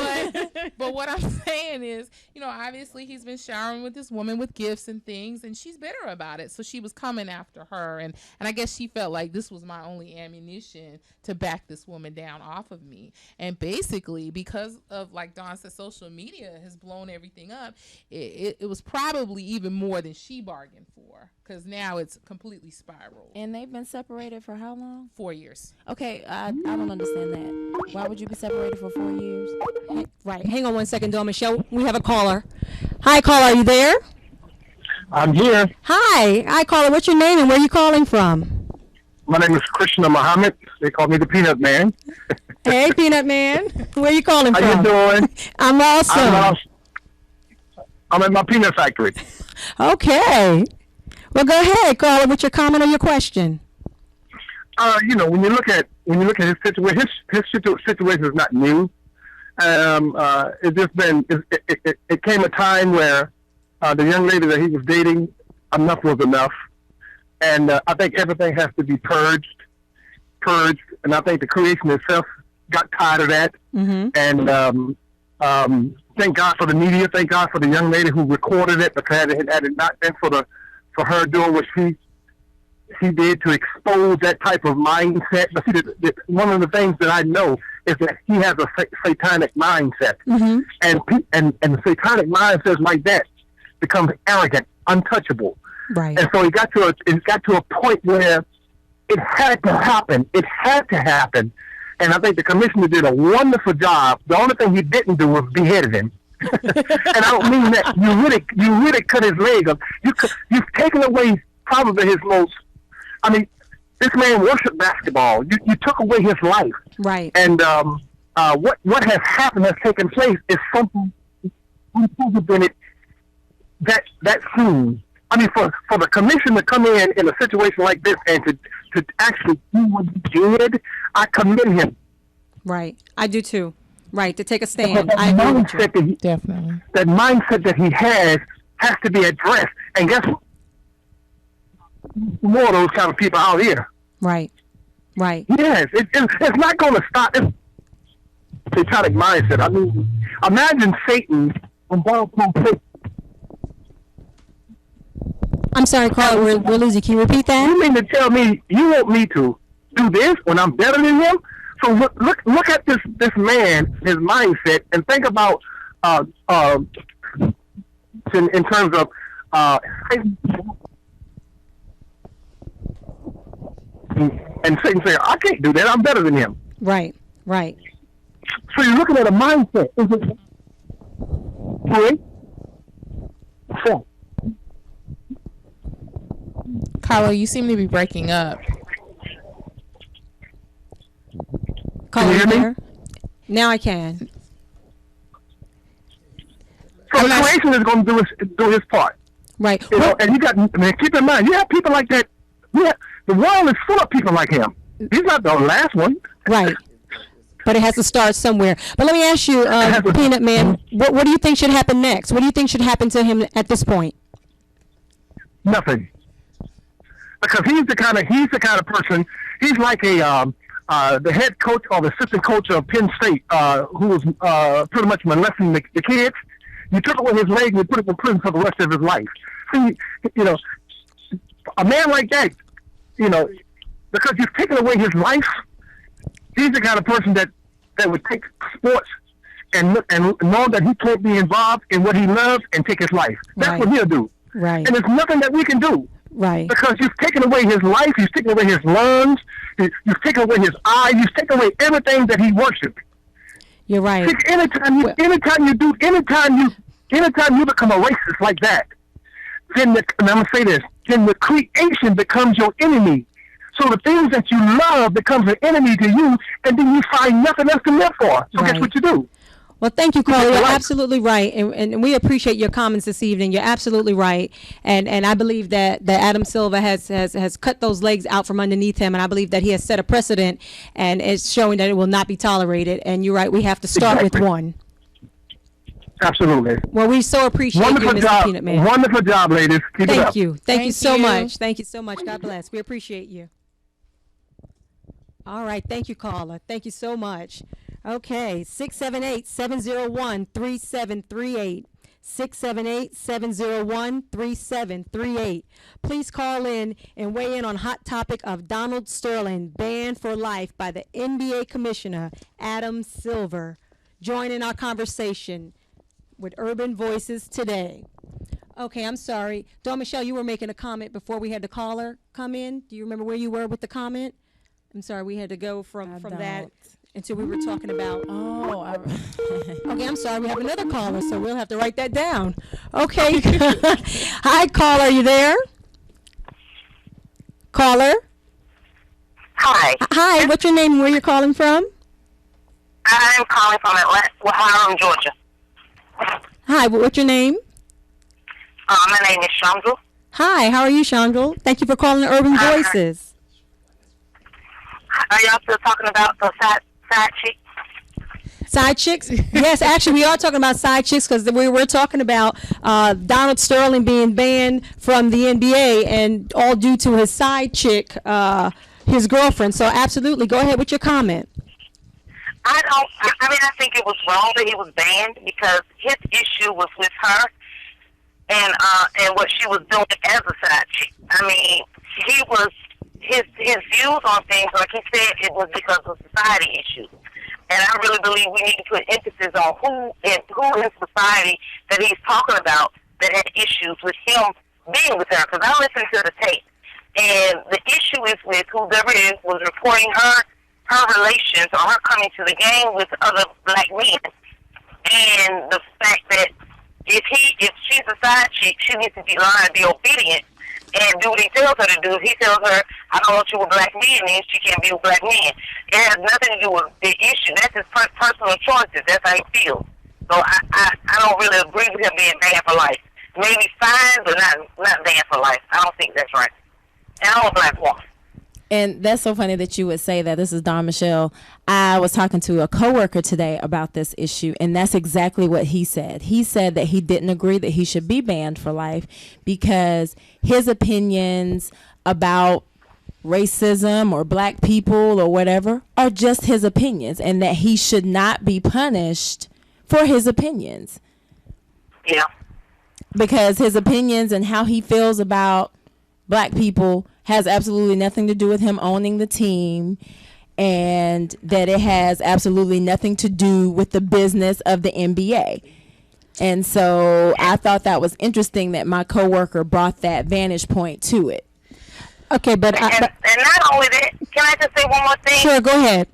But what I'm saying is, obviously he's been showering with this woman with gifts and things, and she's bitter about it. So she was coming after her, and I guess she felt like this was my only ammunition to back this woman down off of me. And basically, because of, like Dawn said, social media has blown everything up, it was probably even more than she bargained for, because now it's completely spiraled. And they've been separated for how long? 4 years. Okay, I don't understand that. Why would you be separated for 4 years? Right. Hang on one second, Dawn Michelle. We have a caller. Hi, caller. Are you there? I'm here. Hi, caller. What's your name and where are you calling from? My name is Krishna Muhammad. They call me the Peanut Man. Hey, Peanut Man. Where are you calling How from? you doing? I'm awesome. I'm at my peanut factory. Okay. Well, go ahead, caller, with your comment or your question. When you look at his situation, his situation is not new. It came a time where the young lady that he was dating, enough was enough, and I think everything has to be purged, and I think the creation itself got tired of that, and thank God for the media, thank God for the young lady who recorded it, because had it not been for her doing what she did to expose that type of mindset. But see, one of the things that I know is that he has a satanic mindset, and the satanic mindset like that becomes arrogant, untouchable. Right. And so it got to a point where it had to happen. It had to happen. And I think the commissioner did a wonderful job. The only thing he didn't do was beheaded him. And I don't mean that. You really cut his leg up. You've taken away probably his most. I mean, this man worshiped basketball. You took away his life. Right. And what has happened, has taken place, is something unprecedented that soon. I mean, for the commission to come in a situation like this and to actually do what he did, I commend him. Right. I do too. Right. To take a stand. That I agree with you. Definitely. That mindset that he has to be addressed. And guess what? More of those kind of people out here. Right. Right. Yes. It's not going to stop. It's satanic mindset. I mean, imagine Satan on borrowed Satan. I'm sorry, caller. We're losing. Can you repeat that? You mean to tell me you want me to do this when I'm better than him? So look at this man, his mindset, and think about in terms of and Satan saying, I can't do that. I'm better than him. Right. Right. So you're looking at a mindset. Is it right? So. Carlo, you seem to be breaking up. Can you hear me? Now I can. So the creation is going to do his part. Right. You know, and keep in mind, you have people like that. Yeah, the world is full of people like him. He's not the last one. Right. But it has to start somewhere. But let me ask you, Peanut Man, what do you think should happen next? What do you think should happen to him at this point? Nothing. Because he's the kind of person. He's like the head coach or the assistant coach of Penn State, who was pretty much molesting the kids. You took away his leg and you put him in prison for the rest of his life. See, a man like that, because you've taken away his life, he's the kind of person that would take sports and know that he can't be involved in what he loves and take his life. That's what he'll do. Right. And there's nothing that we can do. Right. Because you've taken away his life, you've taken away his lungs, you've taken away his eyes, you've taken away everything that he worshipped. You're right. Anytime you become a racist like that, and I'm gonna say this, then the creation becomes your enemy. So the things that you love becomes an enemy to you, and then you find nothing else to live for. So guess what you do? Well, thank you, Carl. You're absolutely right, and we appreciate your comments this evening. You're absolutely right, and I believe that Adam Silva has cut those legs out from underneath him, and I believe that he has set a precedent, and it's showing that it will not be tolerated. And you're right, we have to start with one. Absolutely. Well, we so appreciate you, Mr. Peanut Man. Wonderful job, ladies. Keep it up. Thank you. Thank you so much. Thank you so much. God bless. We appreciate you. All right. Thank you, caller. Thank you so much. Okay. 678-701-3738. 678-701-3738. Please call in and weigh in on hot topic of Donald Sterling banned for life by the NBA Commissioner Adam Silver. Join in our conversation with Urban Voices today. Okay, I'm sorry. Dawn Michelle, you were making a comment before we had the caller come in. Do you remember where you were with the comment? I'm sorry, we had to go from that. until we were talking about. Oh, okay, I'm sorry. We have another caller, so we'll have to write that down. Okay. Hi, caller. Are you there? Caller? Hi. Hi, what's your name and where you're calling from? I'm calling from Atlanta, Hiram, Georgia. Hi, what's your name? My name is Chandra. Hi, how are you, Chandra? Thank you for calling Urban Voices. Are y'all still talking about the side chick? Side chicks? Yes, actually, we are talking about side chicks because we were talking about Donald Sterling being banned from the NBA and all due to his side chick, his girlfriend. So, absolutely, go ahead with your comment. I think it was wrong that he was banned because his issue was with her and what she was doing as a side chick. I mean, his views on things, like he said, it was because of society issues. And I really believe we need to put emphasis on who in society that he's talking about that had issues with him being with her. Because I listened to the tape, and the issue is with whoever it is was reporting her relations or her coming to the game with other black men. And the fact that if she's a side chick, she needs to be learn to be obedient and do what he tells her to do. If he tells her, I don't want you with black men, then she can't be with black men. It has nothing to do with the issue. That's his personal choices. That's how he feels. So I don't really agree with him being banned for life. Maybe fine, but not banned for life. I don't think that's right. And I'm a black woman. And that's so funny that you would say that. This is Dawn Michelle. I was talking to a coworker today about this issue, and that's exactly what he said. He said that he didn't agree that he should be banned for life because his opinions about racism or black people or whatever are just his opinions, and that he should not be punished for his opinions. Yeah. Because his opinions and how he feels about black people has absolutely nothing to do with him owning the team, and that it has absolutely nothing to do with the business of the NBA. And so I thought that was interesting that my coworker brought that vantage point to it. Okay, but and not only that, can I just say one more thing? Sure, go ahead.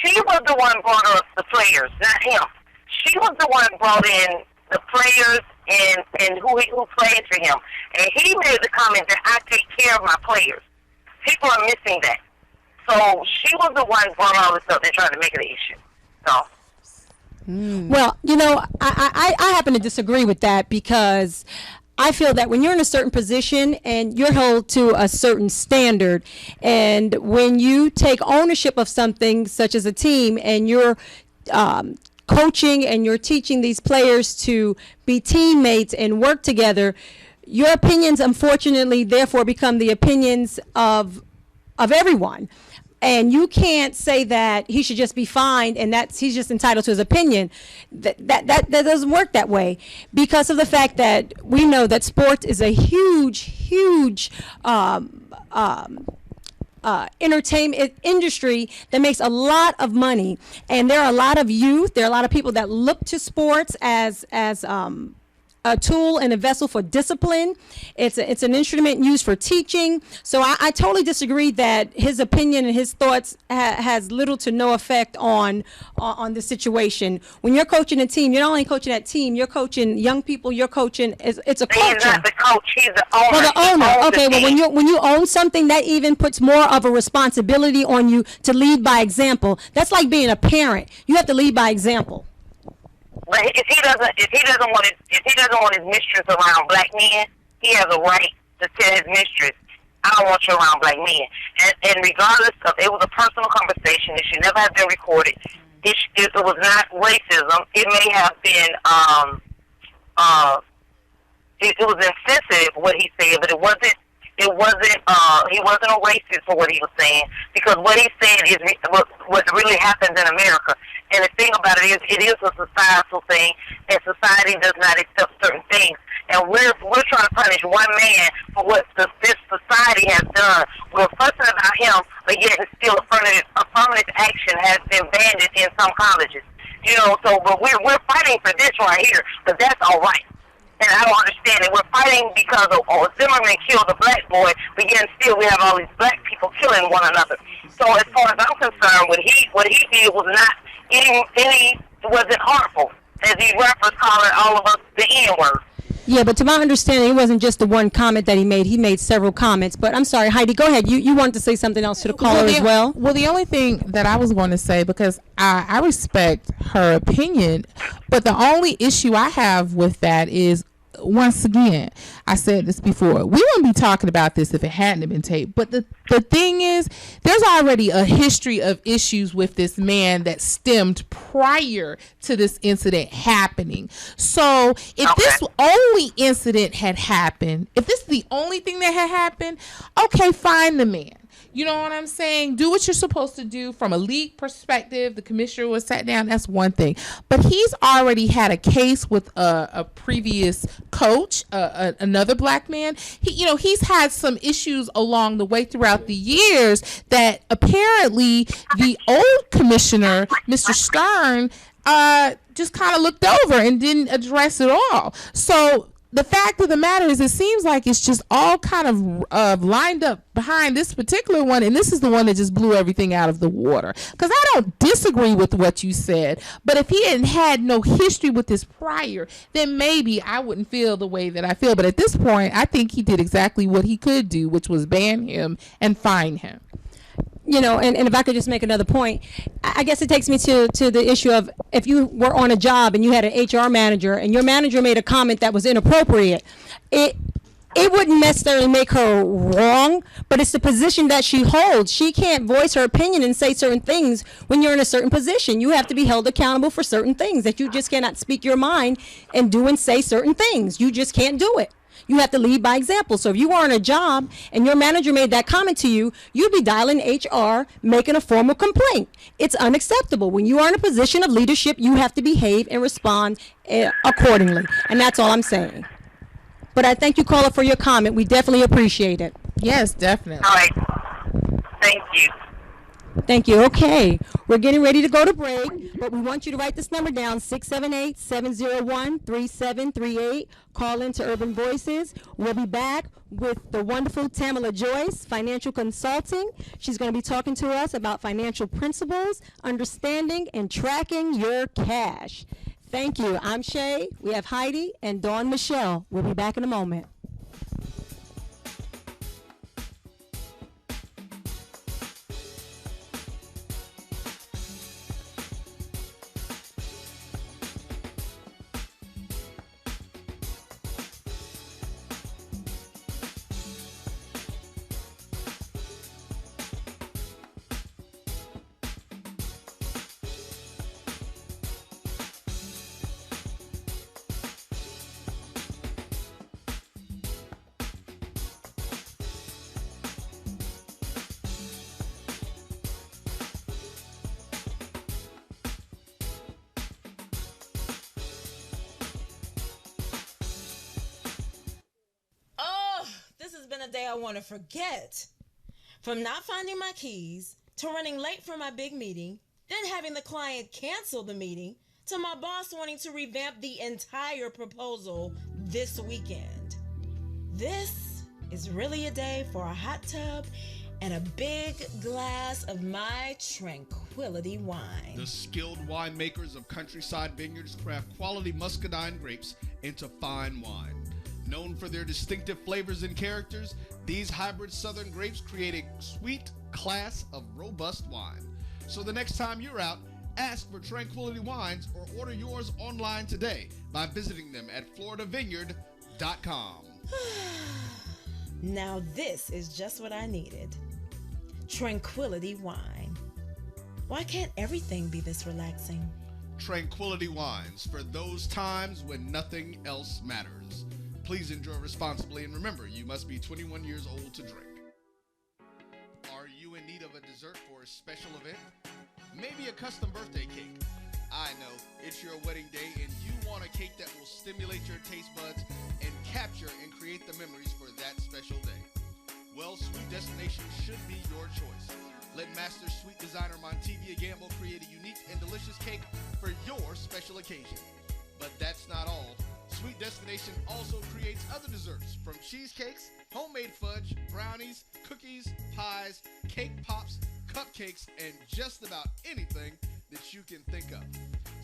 She was the one brought up the players, not him. She was the one brought in the players and who plays for him. And he made the comment that I take care of my players. People are missing that. So she was the one brought all this up and trying to make it an issue. So. Well, you know, I happen to disagree with that because I feel that when you're in a certain position and you're held to a certain standard, and when you take ownership of something such as a team and you're coaching and you're teaching these players to be teammates and work together, your opinions, unfortunately, therefore become the opinions of everyone. And you can't say that he should just be fined and that he's just entitled to his opinion. That doesn't work that way, because of the fact that we know that sports is a huge entertainment industry that makes a lot of money, and there are a lot of youth. There are a lot of people that look to sports as a tool and a vessel for discipline. It's an instrument used for teaching. So I totally disagree that his opinion and his thoughts has little to no effect on the situation. When you're coaching a team, you're not only coaching that team, you're coaching young people. You're coaching. It's a culture. He's not the coach. He's the owner. Well, the owner. Okay. Well, when you own something, that even puts more of a responsibility on you to lead by example. That's like being a parent. You have to lead by example. But if he doesn't want his mistress around black men, he has a right to tell his mistress, I don't want you around black men. And regardless of, it was a personal conversation. It should never have been recorded. It was not racism. It may have been it was insensitive what he said, but it wasn't. He wasn't a racist for what he was saying, because what he said is what really happens in America. And the thing about it is a societal thing, and society does not accept certain things. And we're trying to punish one man for what this society has done. We're fussing about him, but yet still affirmative action has been banned in some colleges. You know, so but we're fighting for this right here, but that's all right. And I don't understand it. We're fighting because Zimmerman killed a black boy, but yet still we have all these black people killing one another. So as far as I'm concerned, what he did was not wasn't harmful, as he referenced calling all of us the N-word. Yeah, but to my understanding, it wasn't just the one comment that he made. He made several comments. But I'm sorry, Heidi, go ahead. You wanted to say something else to the caller as well? Well, the only thing that I was going to say, because I respect her opinion, but the only issue I have with that is, once again, I said this before, we wouldn't be talking about this if it hadn't been taped. But the thing is, there's already a history of issues with this man that stemmed prior to this incident happening. So if this only incident had happened, if this is the only thing that had happened, okay, find the man. You know what I'm saying? Do what you're supposed to do from a league perspective. The commissioner was sat down. That's one thing. But he's already had a case with a previous coach, another black man. He's had some issues along the way throughout the years that apparently the old commissioner, Mr. Stern, just kind of looked over and didn't address it all. So the fact of the matter is, it seems like it's just all kind of lined up behind this particular one, and this is the one that just blew everything out of the water. Because I don't disagree with what you said, but if he hadn't had no history with this prior, then maybe I wouldn't feel the way that I feel. But at this point, I think he did exactly what he could do, which was ban him and fine him. You know, and if I could just make another point, I guess it takes me to the issue of, if you were on a job and you had an HR manager and your manager made a comment that was inappropriate, it wouldn't necessarily make her wrong, but it's the position that she holds. She can't voice her opinion and say certain things when you're in a certain position. You have to be held accountable for certain things, that you just cannot speak your mind and do and say certain things. You just can't do it. You have to lead by example. So if you were on a job and your manager made that comment to you, you'd be dialing HR, making a formal complaint. It's unacceptable. When you are in a position of leadership, you have to behave and respond accordingly. And that's all I'm saying. But I thank you, caller, for your comment. We definitely appreciate it. Yes, definitely. All right. Thank you. Thank you. Okay, we're getting ready to go to break, but we want you to write this number down, 678-701-3738. Call into Urban Voices. We'll be back with the wonderful Tamala Joyce, Financial Consulting. She's going to be talking to us about financial principles, understanding, and tracking your cash. Thank you. I'm Shay. We have Heidi and Dawn Michelle. We'll be back in a moment. A day I want to forget. From not finding my keys, to running late for my big meeting, then having the client cancel the meeting, to my boss wanting to revamp the entire proposal this weekend. This is really a day for a hot tub and a big glass of my Tranquility wine. The skilled winemakers of Countryside Vineyards craft quality muscadine grapes into fine wine. Known for their distinctive flavors and characters, these hybrid southern grapes create a sweet class of robust wine. So the next time you're out, ask for Tranquility Wines or order yours online today by visiting them at floridavineyard.com. Now this is just what I needed. Tranquility Wine. Why can't everything be this relaxing? Tranquility Wines, for those times when nothing else matters. Please enjoy responsibly, and remember, you must be 21 years old to drink. Are you in need of a dessert for a special event? Maybe a custom birthday cake. I know, it's your wedding day, and you want a cake that will stimulate your taste buds and capture and create the memories for that special day. Well, Sweet Destination should be your choice. Let master sweet designer Montevia Gamble create a unique and delicious cake for your special occasion. But that's not all. Sweet Destination also creates other desserts, from cheesecakes, homemade fudge, brownies, cookies, pies, cake pops, cupcakes, and just about anything that you can think of.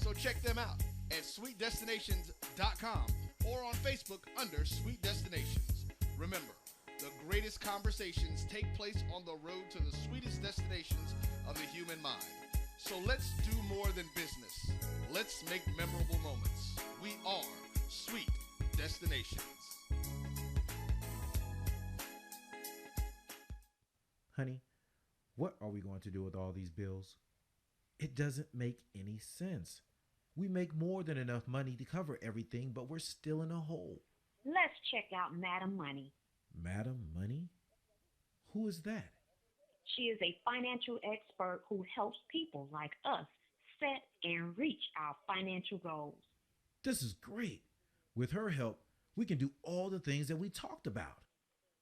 So check them out at sweetdestinations.com or on Facebook under Sweet Destinations. Remember, the greatest conversations take place on the road to the sweetest destinations of the human mind. So let's do more than business. Let's make memorable moments. We are Sweet Destinations. Honey, what are we going to do with all these bills? It doesn't make any sense. We make more than enough money to cover everything, but we're still in a hole. Let's check out Madam Money. Madam Money? Who is that? She is a financial expert who helps people like us set and reach our financial goals. This is great. With her help, we can do all the things that we talked about.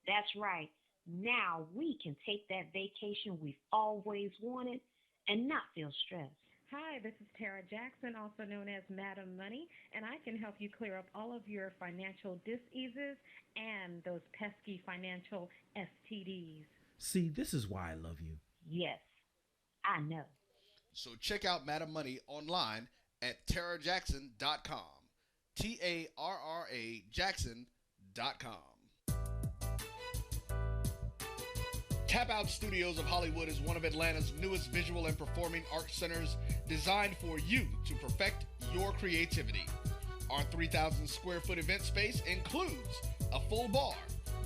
That's right. Now we can take that vacation we've always wanted and not feel stressed. Hi, this is Tara Jackson, also known as Madam Money, and I can help you clear up all of your financial diseases and those pesky financial STDs. See, this is why I love you. Yes, I know. So check out Madam Money online at tarajackson.com. TARRA Jackson.com. Tap Out Studios of Hollywood is one of Atlanta's newest visual and performing arts centers designed for you to perfect your creativity. Our 3,000 square foot event space includes a full bar,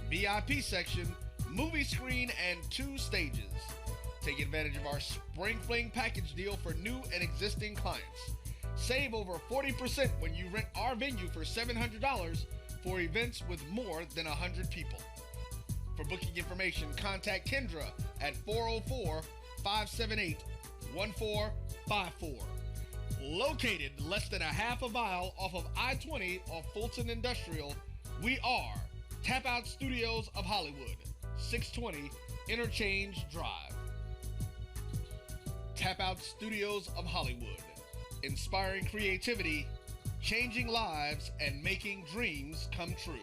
VIP section, movie screen, and 2 stages. Take advantage of our Spring Fling package deal for new and existing clients. Save over 40% when you rent our venue for $700 for events with more than 100 people. For booking information, contact Kendra at 404-578-1454. Located less than a half a mile off of I-20 off Fulton Industrial, we are Tap Out Studios of Hollywood, 620 Interchange Drive. Tap Out Studios of Hollywood, inspiring creativity, changing lives, and making dreams come true.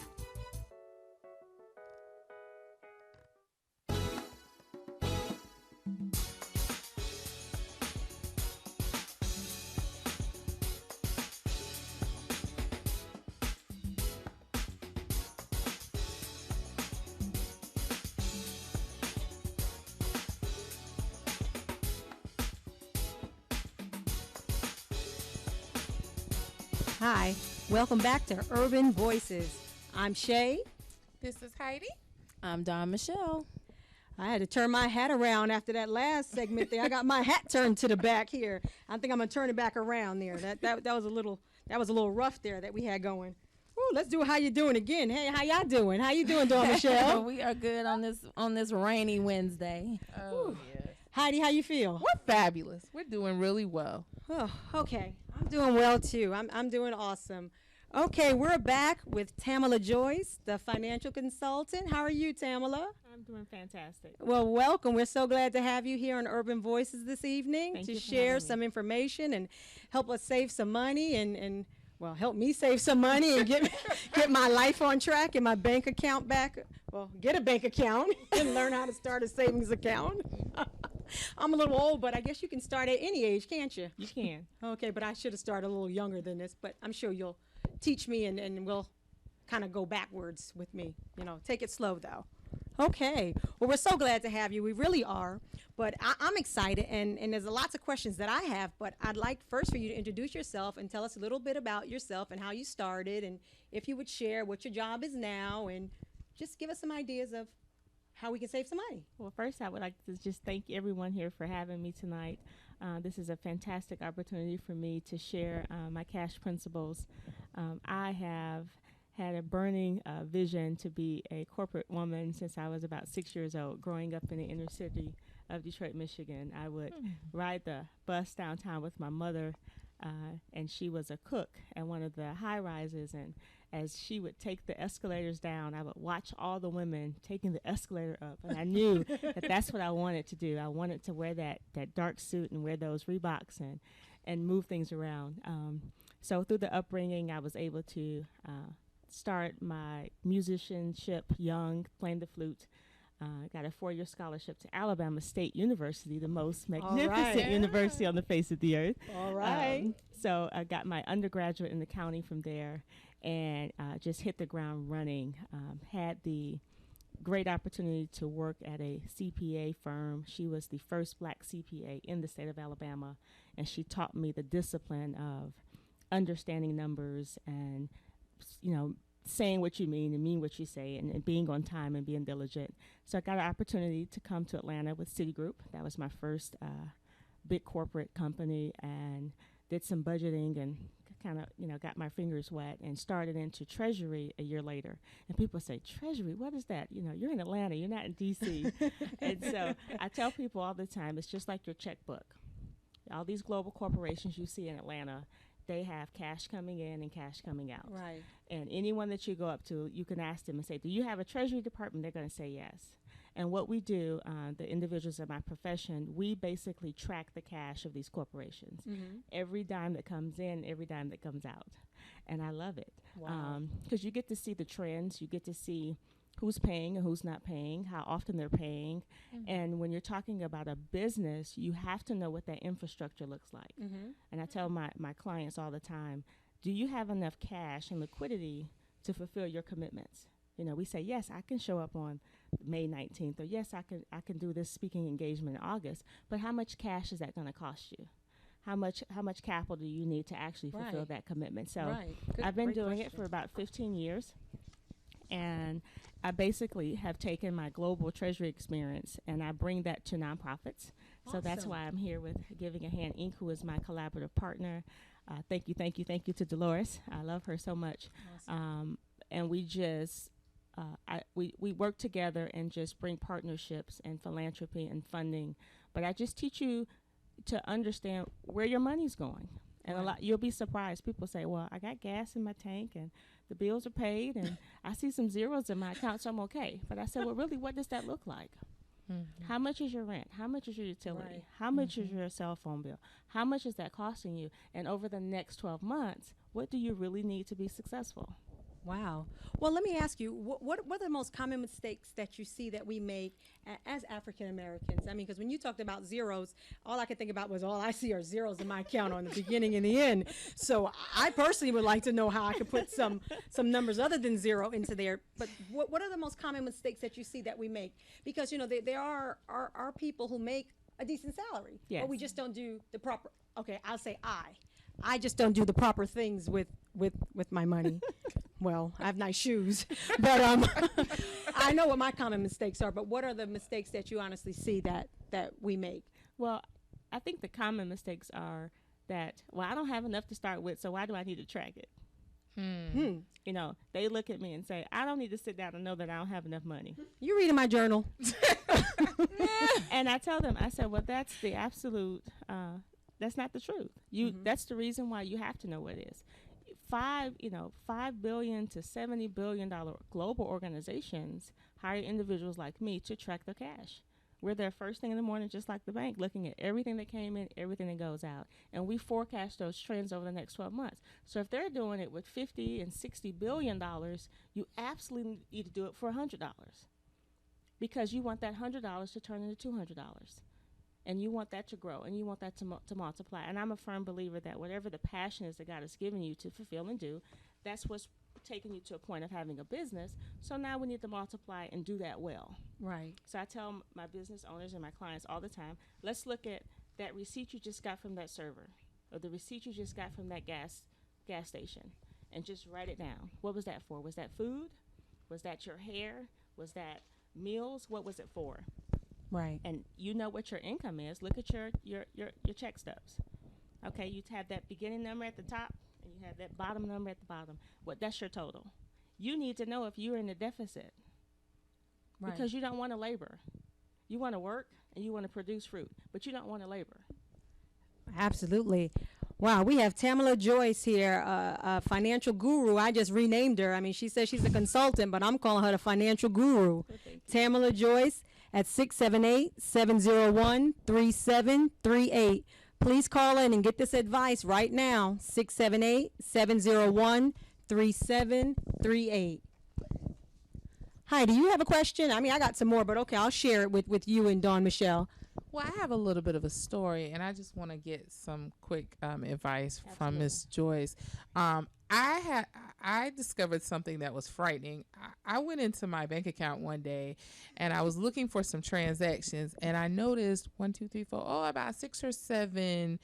Hi, welcome back to Urban Voices. I'm Shay. This is Heidi. I'm Dawn Michelle. I had to turn my hat around after that last segment there. I got my hat turned to the back here. I think I'm gonna turn it back around there. That was a little rough there that we had going. Ooh, let's do how you doing again. Hey, how y'all doing? How you doing, Dawn Michelle? We are good on this rainy Wednesday. Oh, yes. Heidi, how you feel? We're fabulous. We're doing really well. Oh, okay. I'm doing well too. I'm doing awesome. Okay, we're back with Tamala Joyce, the financial consultant. How are you, Tamala? I'm doing fantastic. Well, welcome. We're so glad to have you here on Urban Voices this evening Thank to you for share having me. some information and help us save some money and well, help me save some money and get my life on track and my bank account back. Well, get a bank account and learn how to start a savings account. I'm a little old, but I guess you can start at any age, can't you? You can. Okay, but I should have started a little younger than this, but I'm sure you'll teach me and we'll kind of go backwards with me. Take it slow though. Okay. Well, we're so glad to have you. We really are. But I'm excited, and there's lots of questions that I have, but I'd like first for you to introduce yourself and tell us a little bit about yourself and how you started, and if you would share what your job is now, and just give us some ideas of how we can save some money. Well, first, I would like to just thank everyone here for having me tonight. This is a fantastic opportunity for me to share my cash principles. I have had a burning vision to be a corporate woman since I was about 6 years old, growing up in the inner city of Detroit, Michigan. I would ride the bus downtown with my mother, and she was a cook at one of the high rises, and as she would take the escalators down, I would watch all the women taking the escalator up, and I knew that that's what I wanted to do. I wanted to wear that dark suit and wear those Reeboks and move things around. So through the upbringing, I was able to start my musicianship young, playing the flute. Got a 4-year scholarship to Alabama State University, the most right. magnificent university on the face of the earth. All right. So I got my undergraduate in accounting from there, and just hit the ground running. Had the great opportunity to work at a CPA firm. She was the first black CPA in the state of Alabama, and she taught me the discipline of understanding numbers and, saying what you mean what you say, and being on time and being diligent. So I got an opportunity to come to Atlanta with Citigroup. That was my first big corporate company, and did some budgeting and kind of, got my fingers wet and started into Treasury a year later. And people say, Treasury, what is that? You're in Atlanta, you're not in D.C. And so I tell people all the time, it's just like your checkbook. All these global corporations you see in Atlanta, they have cash coming in and cash coming out. Right. And anyone that you go up to, you can ask them and say, do you have a Treasury department? They're going to say yes. And what we do, the individuals in my profession, we basically track the cash of these corporations. Mm-hmm. Every dime that comes in, every dime that comes out. And I love it. Wow. Because you get to see the trends. You get to see who's paying and who's not paying, how often they're paying. Mm-hmm. And when you're talking about a business, you have to know what that infrastructure looks like. Mm-hmm. And I tell my clients all the time, do you have enough cash and liquidity to fulfill your commitments? We say, yes, I can show up on May 19th, or yes, I can do this speaking engagement in August, but how much cash is that going to cost you? How much capital do you need to actually fulfill that commitment? So I've been doing it for about 15 years. And I basically have taken my global treasury experience and I bring that to nonprofits. Awesome. So that's why I'm here with Giving a Hand Inc., who is my collaborative partner. Thank you to Dolores. I love her so much. Awesome. And we just, we work together and just bring partnerships and philanthropy and funding. But I just teach you to understand where your money's going. And a lot, you'll be surprised. People say, well, I got gas in my tank and the bills are paid and I see some zeros in my account, so I'm okay. But I said, well, really, what does that look like? Mm-hmm. How much is your rent? How much is your utility? Right. How much is your cell phone bill? How much is that costing you? And over the next 12 months, what do you really need to be successful? Wow. Well, let me ask you, what are the most common mistakes that you see that we make as African Americans? I mean, because when you talked about zeros, all I could think about was all I see are zeros in my account on the beginning and the end. So I personally would like to know how I could put some numbers other than zero into there. But what are the most common mistakes that you see that we make? Because, there are people who make a decent salary, yes, but we just don't do the proper, okay, I'll say I just don't do the proper things with my money. Well, I have nice shoes, but I know what my common mistakes are. But what are the mistakes that you honestly see that we make? Well, I think the common mistakes are that, well, I don't have enough to start with, so why do I need to track it? They look at me and say, I don't need to sit down and know that I don't have enough money. You reading my journal. And I tell them, I said, well, that's the absolute, that's not the truth. That's the reason why you have to know what it is. $5 billion to $70 billion global organizations hire individuals like me to track their cash. We're there first thing in the morning, just like the bank, looking at everything that came in, everything that goes out. And we forecast those trends over the next 12 months. So if they're doing it with $50 and $60 billion, you absolutely need to do it for $100, because you want that $100 to turn into $200. And you want that to grow, and you want that to multiply. And I'm a firm believer that whatever the passion is that God has given you to fulfill and do, that's what's taking you to a point of having a business. So now we need to multiply and do that well. Right. So I tell my business owners and my clients all the time, let's look at that receipt you just got from that server, or the receipt you just got from that gas station, and just write it down. What was that for? Was that food? Was that your hair? Was that meals? What was it for? Right. And you know what your income is. Look at your check stubs. Okay, you have that beginning number at the top, and you have that bottom number at the bottom. That's your total. You need to know if you're in a deficit. Right. Because you don't want to labor. You want to work, and you want to produce fruit, but you don't want to labor. Absolutely. Wow, we have Tamala Joyce here, a financial guru. I just renamed her. I mean, she says she's a consultant, but I'm calling her the financial guru. Tamala Joyce at 678-701-3738. Please call in and get this advice right now, 678-701-3738. Heidi, you have a question? I mean, I got some more, but okay, I'll share it with you and Dawn Michelle. Well, I have a little bit of a story, and I just want to get some quick advice from Miss Joyce. I discovered something that was frightening. I went into my bank account one day, and I was looking for some transactions, and I noticed about 6 or 7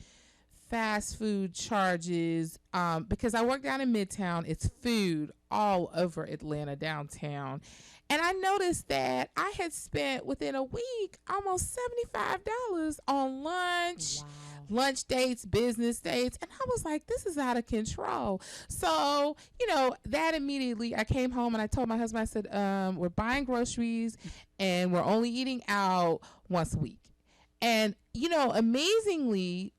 fast food charges, because I work down in Midtown. It's food all over Atlanta downtown. And I noticed that I had spent within a week almost $75 on lunch, lunch dates, business dates. And I was like, this is out of control. So, that immediately I came home and I told my husband, I said, we're buying groceries and we're only eating out once a week. And, amazingly,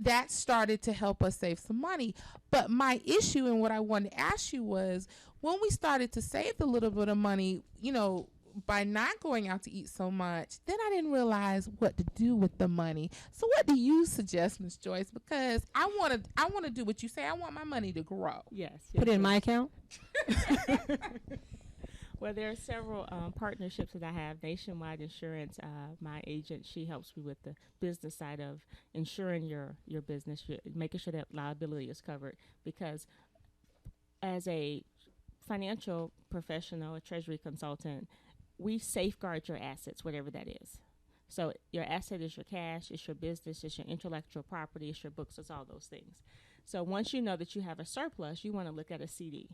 that started to help us save some money. But my issue and what I wanted to ask you was, when we started to save a little bit of money, by not going out to eat so much, then I didn't realize what to do with the money. So what do you suggest, Ms. Joyce? Because I want to do what you say. I want my money to grow. Yes. Put it in my account? Well, there are several partnerships that I have. Nationwide Insurance, my agent, she helps me with the business side of insuring your business, making sure that liability is covered. Because as a financial professional, a treasury consultant, we safeguard your assets, whatever that is. So your asset is your cash, it's your business, it's your intellectual property, it's your books, it's all those things. So once you know that you have a surplus, you want to look at a CD.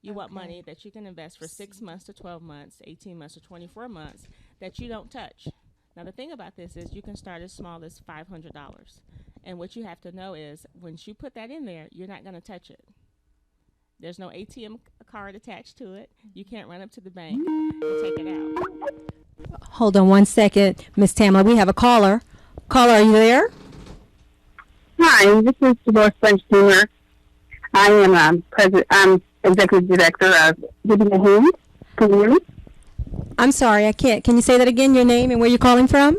You want money that you can invest for 6 months to 12 months, 18 months to 24 months that you don't touch. Now, the thing about this is you can start as small as $500. And what you have to know is once you put that in there, you're not going to touch it. There's no ATM card attached to it. You can't run up to the bank and take it out. Hold on one second, Miss Tamla. We have a caller. Caller, are you there? Hi, this is Dolores French-Jr. I am I'm executive director of Vivian Haynes. Can you hear me? I'm sorry, I can't. Can you say that again, your name and where you're calling from?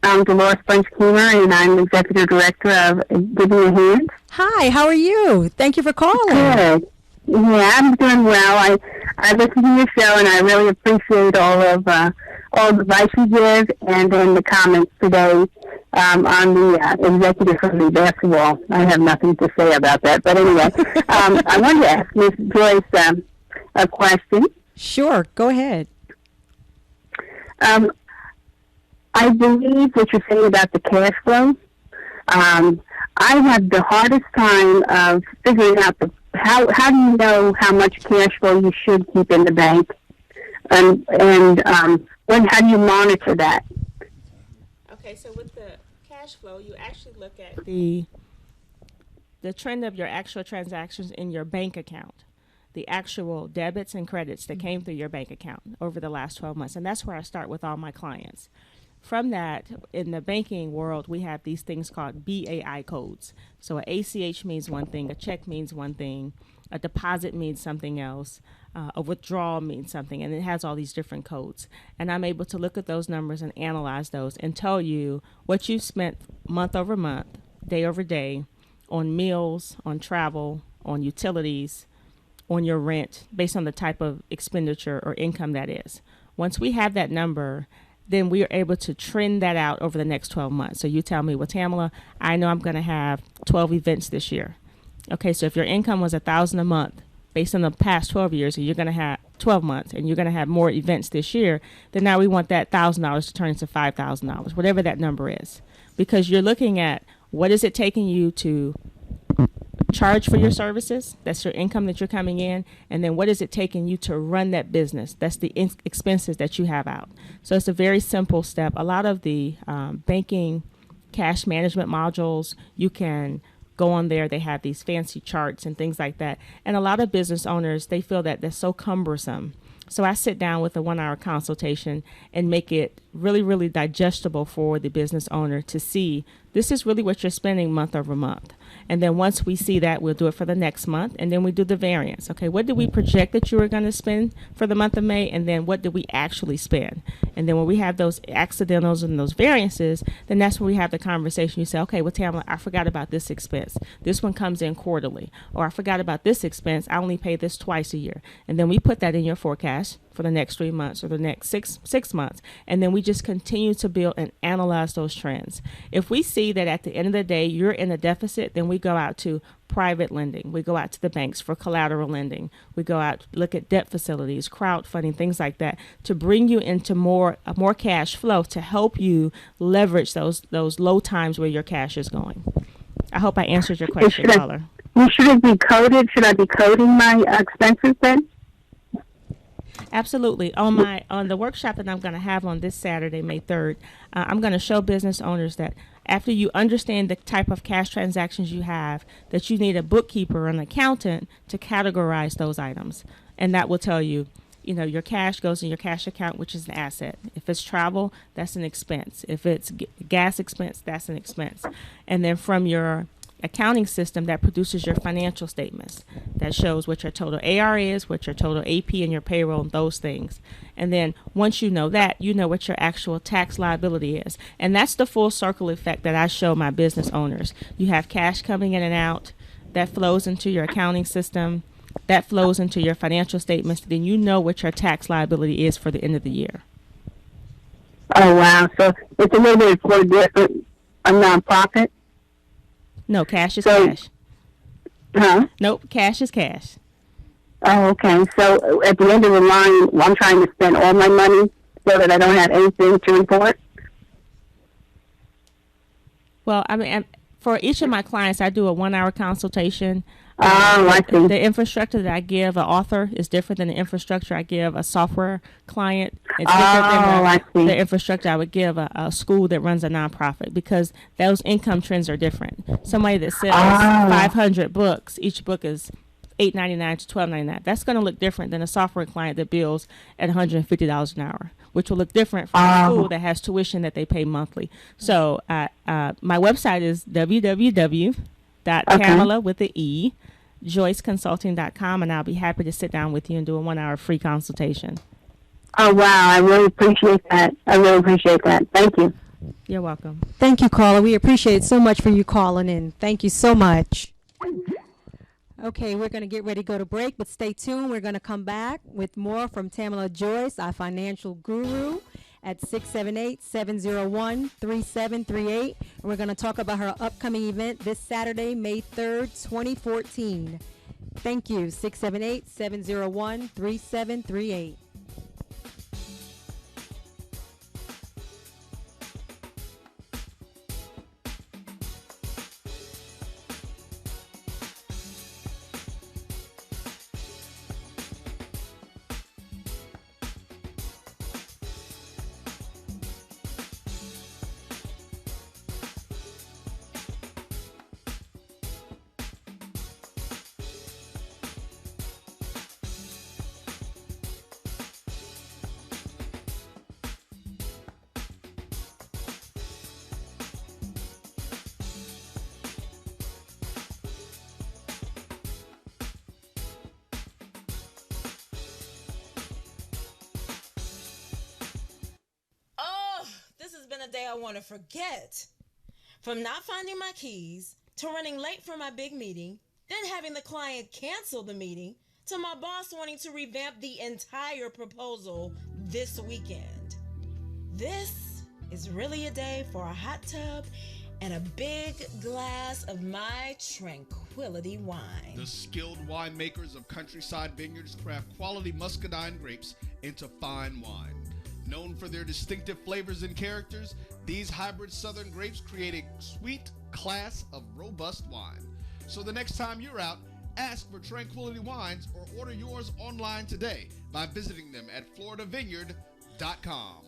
I'm Dolores French-Jr. and I'm executive director of Vivian Haynes. Hi, how are you? Thank you for calling. Good. Yeah, I'm doing well. I listen to your show and I really appreciate all the advice you give and then the comments today on the executive friendly basketball. I have nothing to say about that. But anyway, I wanted to ask Ms. Joyce a question. Sure, go ahead. I believe what you're saying about the cash flow. I have the hardest time of figuring out how do you know how much cash flow you should keep in the bank, and how do you monitor that? Okay, so with the cash flow, you actually look at the trend of your actual transactions in your bank account, the actual debits and credits that came through your bank account over the last 12 months, and that's where I start with all my clients. From that, in the banking world, we have these things called BAI codes. So a ACH means one thing, a check means one thing, a deposit means something else, a withdrawal means something, and it has all these different codes. And I'm able to look at those numbers and analyze those and tell you what you've spent month over month, day over day, on meals, on travel, on utilities, on your rent, based on the type of expenditure or income that is. Once we have that number, then we are able to trend that out over the next 12 months. So you tell me, well, Tamala, I know I'm going to have 12 events this year. Okay, so if your income was $1,000 a month, based on the past 12 years, and you're going to have 12 months, and you're going to have more events this year, then now we want that $1,000 to turn into $5,000, whatever that number is. Because you're looking at what is it taking you to charge for your services, that's your income that you're coming in, and then what is it taking you to run that business, that's the expenses that you have out. So it's a very simple step. A lot of the banking cash management modules, you can go on there, they have these fancy charts and things like that, and a lot of business owners, they feel that that's so cumbersome. So I sit down with a 1-hour consultation and make it really, really digestible for the business owner to see this is really what you're spending month over month. And then once we see that, we'll do it for the next month, and then we do the variance. Okay, what did we project that you were going to spend for the month of May, and then what did we actually spend? And then when we have those accidentals and those variances, then that's when we have the conversation. You say, okay, well, Tamala, I forgot about this expense. This one comes in quarterly. Or I forgot about this expense. I only pay this twice a year. And then we put that in your forecast cash for the next 3 months or the next six months. And then we just continue to build and analyze those trends. If we see that at the end of the day you're in a deficit, then we go out to private lending. We go out to the banks for collateral lending. We go out, look at debt facilities, crowdfunding, things like that, to bring you into more cash flow to help you leverage those low times where your cash is going. I hope I answered your question, caller. Should it be coded? Should I be coding my expenses then? Absolutely. On the workshop that I'm going to have on this Saturday, May 3rd, I'm going to show business owners that after you understand the type of cash transactions you have, that you need a bookkeeper or an accountant to categorize those items. And that will tell you, your cash goes in your cash account, which is an asset. If it's travel, that's an expense. If it's gas expense, that's an expense. And then from your accounting system, that produces your financial statements that shows what your total AR is, what your total AP and your payroll and those things. And then once you know that, you know what your actual tax liability is. And that's the full circle effect that I show my business owners. You have cash coming in and out that flows into your accounting system, that flows into your financial statements, then you know what your tax liability is for the end of the year. Oh, wow. So it's a little bit for a nonprofit? No, cash is cash. Huh? Nope, cash is cash. Oh, okay. So at the end of the line, I'm trying to spend all my money so that I don't have anything to report? Well, I mean, for each of my clients, I do a 1-hour consultation. I see. The infrastructure that I give an author is different than the infrastructure I give a software client. It's different than the infrastructure I would give a school that runs a nonprofit, because those income trends are different. Somebody that sells 500 books, each book is $8.99 to $12.99. That's going to look different than a software client that bills at $150 an hour, which will look different from a school that has tuition that they pay monthly. So my website is www.Tamala with the E, JoyceConsulting.com, and I'll be happy to sit down with you and do a 1-hour free consultation. Oh, wow. I really appreciate that. Thank you. You're welcome. Thank you, caller. We appreciate it so much for you calling in. Thank you so much. Okay, we're going to get ready to go to break, but stay tuned. We're going to come back with more from Tamala Joyce, our financial guru, at 678-701-3738. And we're going to talk about her upcoming event this Saturday, May 3rd, 2014. Thank you. 678-701-3738. A day I want to forget. From not finding my keys, to running late for my big meeting, then having the client cancel the meeting, to my boss wanting to revamp the entire proposal this weekend. This is really a day for a hot tub and a big glass of my Tranquility wine. The skilled winemakers of Countryside Vineyards craft quality muscadine grapes into fine wine. Known for their distinctive flavors and characters, these hybrid southern grapes create a sweet class of robust wine. So the next time you're out, ask for Tranquility Wines or order yours online today by visiting them at floridavineyard.com.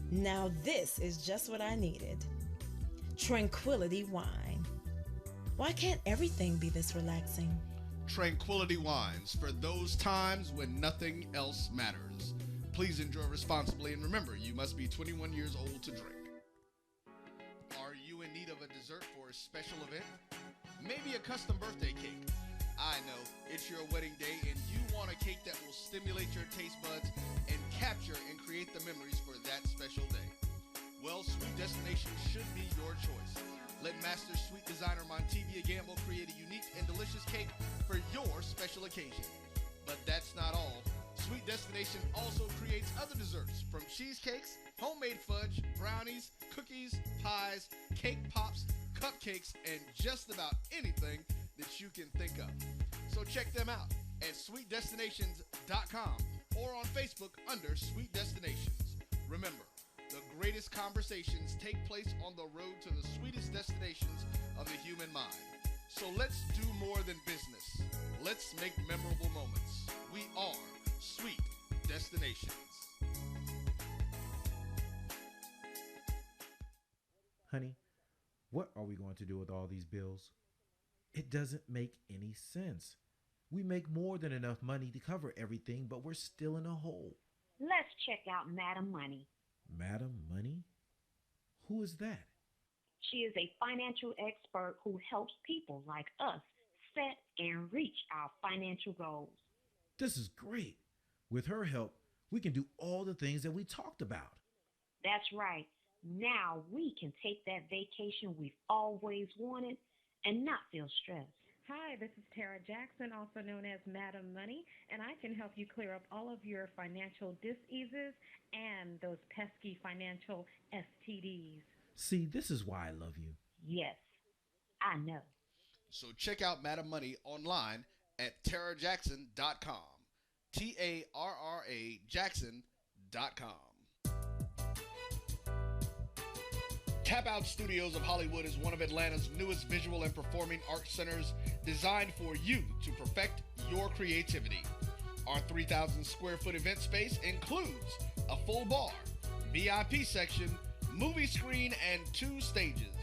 Now this is just what I needed. Tranquility Wine. Why can't everything be this relaxing? Tranquility Wines, for those times when nothing else matters. Please enjoy responsibly, and remember, you must be 21 years old to drink. Are you in need of a dessert for a special event? Maybe a custom birthday cake. I know, it's your wedding day, and you want a cake that will stimulate your taste buds and capture and create the memories for that special day. Well, Sweet Destination should be your choice. Let master sweet designer Montivia Gamble create a unique and delicious cake for your special occasion. But that's not all. Sweet Destination also creates other desserts from cheesecakes, homemade fudge, brownies, cookies, pies, cake pops, cupcakes, and just about anything that you can think of. So check them out at sweetdestinations.com or on Facebook under Sweet Destinations. Remember, the greatest conversations take place on the road to the sweetest destinations of the human mind. So let's do more than business. Let's make memorable moments. We are Sweet Destinations. Honey, what are we going to do with all these bills? It doesn't make any sense. We make more than enough money to cover everything, but we're still in a hole. Let's check out Madam Money. Madam Money? Who is that? She is a financial expert who helps people like us set and reach our financial goals. This is great. With her help, we can do all the things that we talked about. That's right. Now we can take that vacation we've always wanted and not feel stressed. Hi, this is Tara Jackson, also known as Madam Money, and I can help you clear up all of your financial diseases and those pesky financial STDs. See, this is why I love you. Yes, I know. So check out Madam Money online at tarajackson.com. TARRA Jackson.com. Tap Out Studios of Hollywood is one of Atlanta's newest visual and performing arts centers designed for you to perfect your creativity. Our 3,000 square foot event space includes a full bar, VIP section, movie screen, and 2 stages.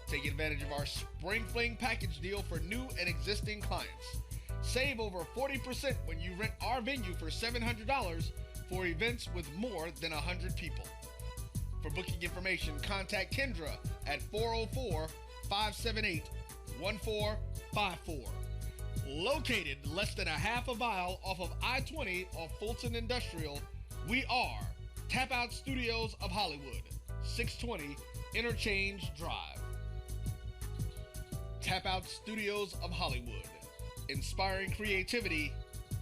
Take advantage of our Spring Fling package deal for new and existing clients. Save over 40% when you rent our venue for $700 for events with more than 100 people. For booking information, contact Kendra at 404-578-1454. Located less than a half a mile off of I-20 off Fulton Industrial, we are Tap Out Studios of Hollywood, 620 Interchange Drive. Tap Out Studios of Hollywood, inspiring creativity,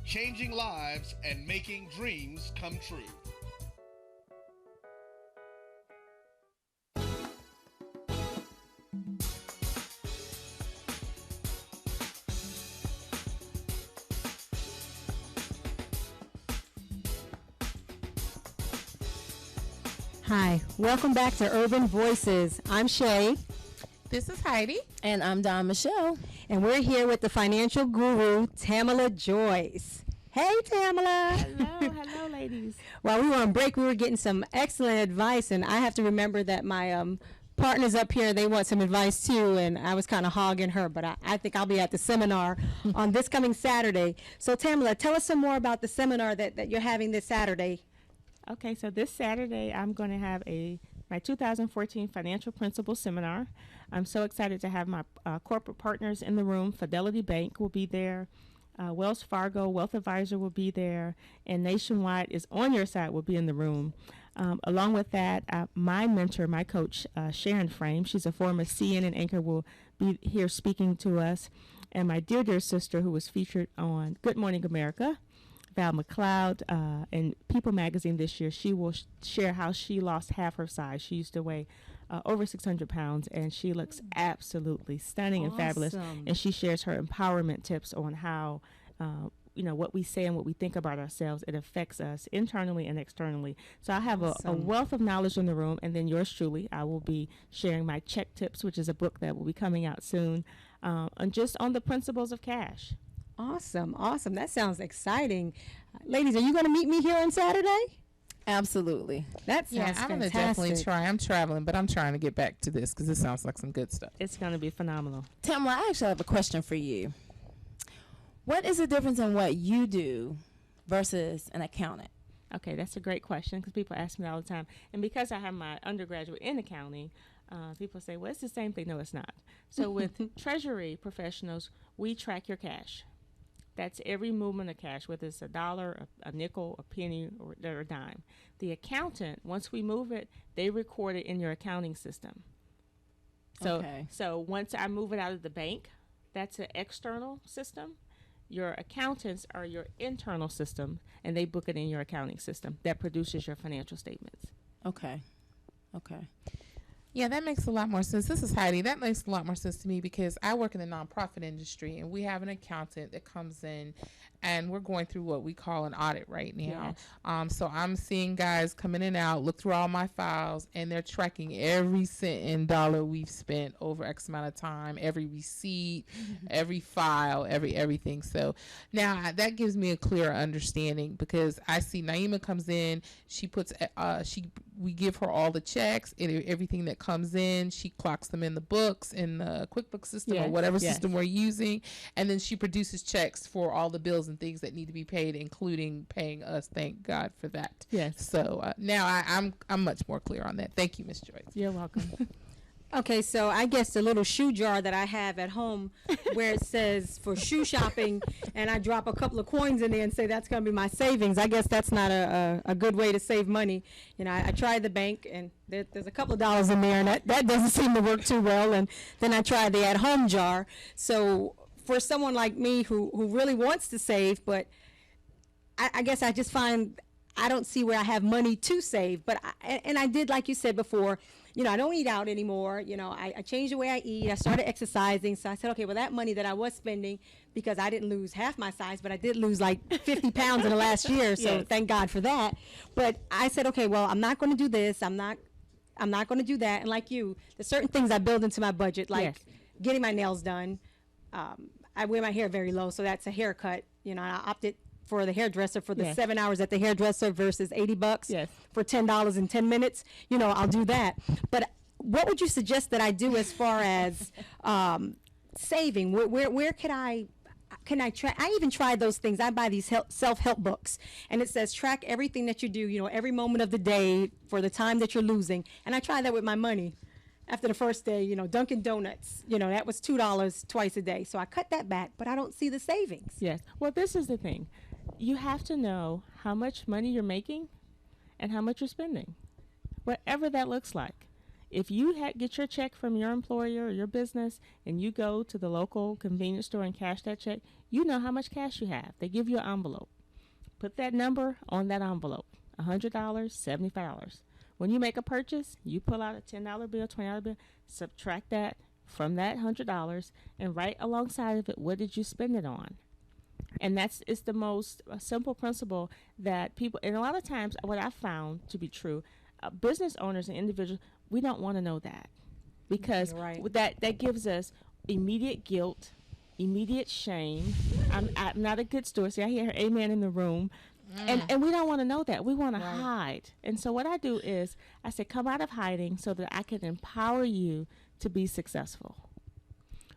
changing lives, and making dreams come true. Hi, welcome back to Urban Voices. I'm Shay. This is Heidi. And I'm Don Michelle. And we're here with the financial guru, Tamala Joyce. Hey, Tamala. Hello, ladies. While we were on break, we were getting some excellent advice, and I have to remember that my partners up here, they want some advice too, and I was kind of hogging her, but I think I'll be at the seminar on this coming Saturday. So, Tamala, tell us some more about the seminar that you're having this Saturday. Okay, so this Saturday I'm going to have my 2014 Financial Principles Seminar. I'm so excited to have my corporate partners in the room. Fidelity Bank will be there. Wells Fargo Wealth Advisor will be there. And Nationwide is on your side will be in the room. Along with that, my mentor, my coach, Sharon Frame, she's a former CNN anchor, will be here speaking to us. And my dear, dear sister who was featured on Good Morning America, Val McLeod, in People magazine this year, she will share how she lost half her size. She used to weigh over 600 pounds, and she looks absolutely stunning and fabulous. And she shares her empowerment tips on how, what we say and what we think about ourselves, it affects us internally and externally. So I have a wealth of knowledge in the room, and then yours truly, I will be sharing my check tips, which is a book that will be coming out soon, and just on the principles of cash. Awesome. That sounds exciting. Ladies, are you going to meet me here on Saturday? Absolutely. That sounds I'm going to fantastic. definitely try. I'm traveling, but I'm trying to get back to this because it sounds like some good stuff. It's going to be phenomenal. Tamara, I actually have a question for you. What is the difference in what you do versus an accountant? Okay, that's a great question because people ask me that all the time. And because I have my undergraduate in accounting, people say, well, it's the same thing. No, it's not. So with treasury professionals, we track your cash. That's every movement of cash, whether it's a dollar, a nickel, a penny, or a dime. The accountant, once we move it, they record it in your accounting system. So, so once I move it out of the bank, that's an external system. Your accountants are your internal system, and they book it in your accounting system that produces your financial statements. Okay. Yeah, that makes a lot more sense. This is Heidi. That makes a lot more sense to me because I work in the nonprofit industry, and we have an accountant that comes in, and we're going through what we call an audit right now. So I'm seeing guys come in and out, look through all my files, and they're tracking every cent and dollar we've spent over X amount of time, every receipt, every file, everything. So now that gives me a clearer understanding because I see Naima comes in, she puts we give her all the checks and everything that comes in. She clocks them in the books, in the QuickBooks system or whatever system we're using. And then she produces checks for all the bills and things that need to be paid, including paying us. Thank God for that. Yes. So now I'm much more clear on that. Thank you, Ms. Joyce. You're welcome. Okay, so I guess the little shoe jar that I have at home where it says for shoe shopping and I drop a couple of coins in there and say that's going to be my savings, I guess that's not a good way to save money. You know, I tried the bank and there's a couple of dollars in there and that doesn't seem to work too well. And then I tried the at-home jar. So for someone like me who really wants to save, but I guess I just find I don't see where I have money to save. But I did, like you said before, you know, I don't eat out anymore. You know, I changed the way I eat. I started exercising. So I said, okay, well, that money that I was spending, because I didn't lose half my size, but I did lose like 50 pounds in the last year. So thank God for that. But I said, okay, well, I'm not going to do this. I'm not going to do that. And like you, there's certain things I build into my budget, like getting my nails done. I wear my hair very low, so that's a haircut. You know, I opted for the hairdresser for the 7 hours at the hairdresser versus $80 for $10 in 10 minutes. You know, I'll do that. But what would you suggest that I do as far as saving? Where can I try? I even tried those things. I buy these self-help books, and it says track everything that you do, you know, every moment of the day for the time that you're losing. And I tried that with my money. After the first day, you know, Dunkin' Donuts, you know, that was $2 twice a day. So I cut that back, but I don't see the savings. Yes. Well, this is the thing. You have to know how much money you're making and how much you're spending, whatever that looks like. If you get your check from your employer or your business and you go to the local convenience store and cash that check, you know how much cash you have. They give you an envelope. Put that number on that envelope, $100, $75. When you make a purchase, you pull out a $10 bill, $20 bill, subtract that from that $100 and write alongside of it, what did you spend it on? And it's the most simple principle that people, and a lot of times what I found to be true, business owners and individuals, we don't want to know that because that gives us immediate guilt, immediate shame. I'm not a good steward. See, I hear amen in the room. And we don't want to know that. We want to hide. And so what I do is I say, come out of hiding so that I can empower you to be successful.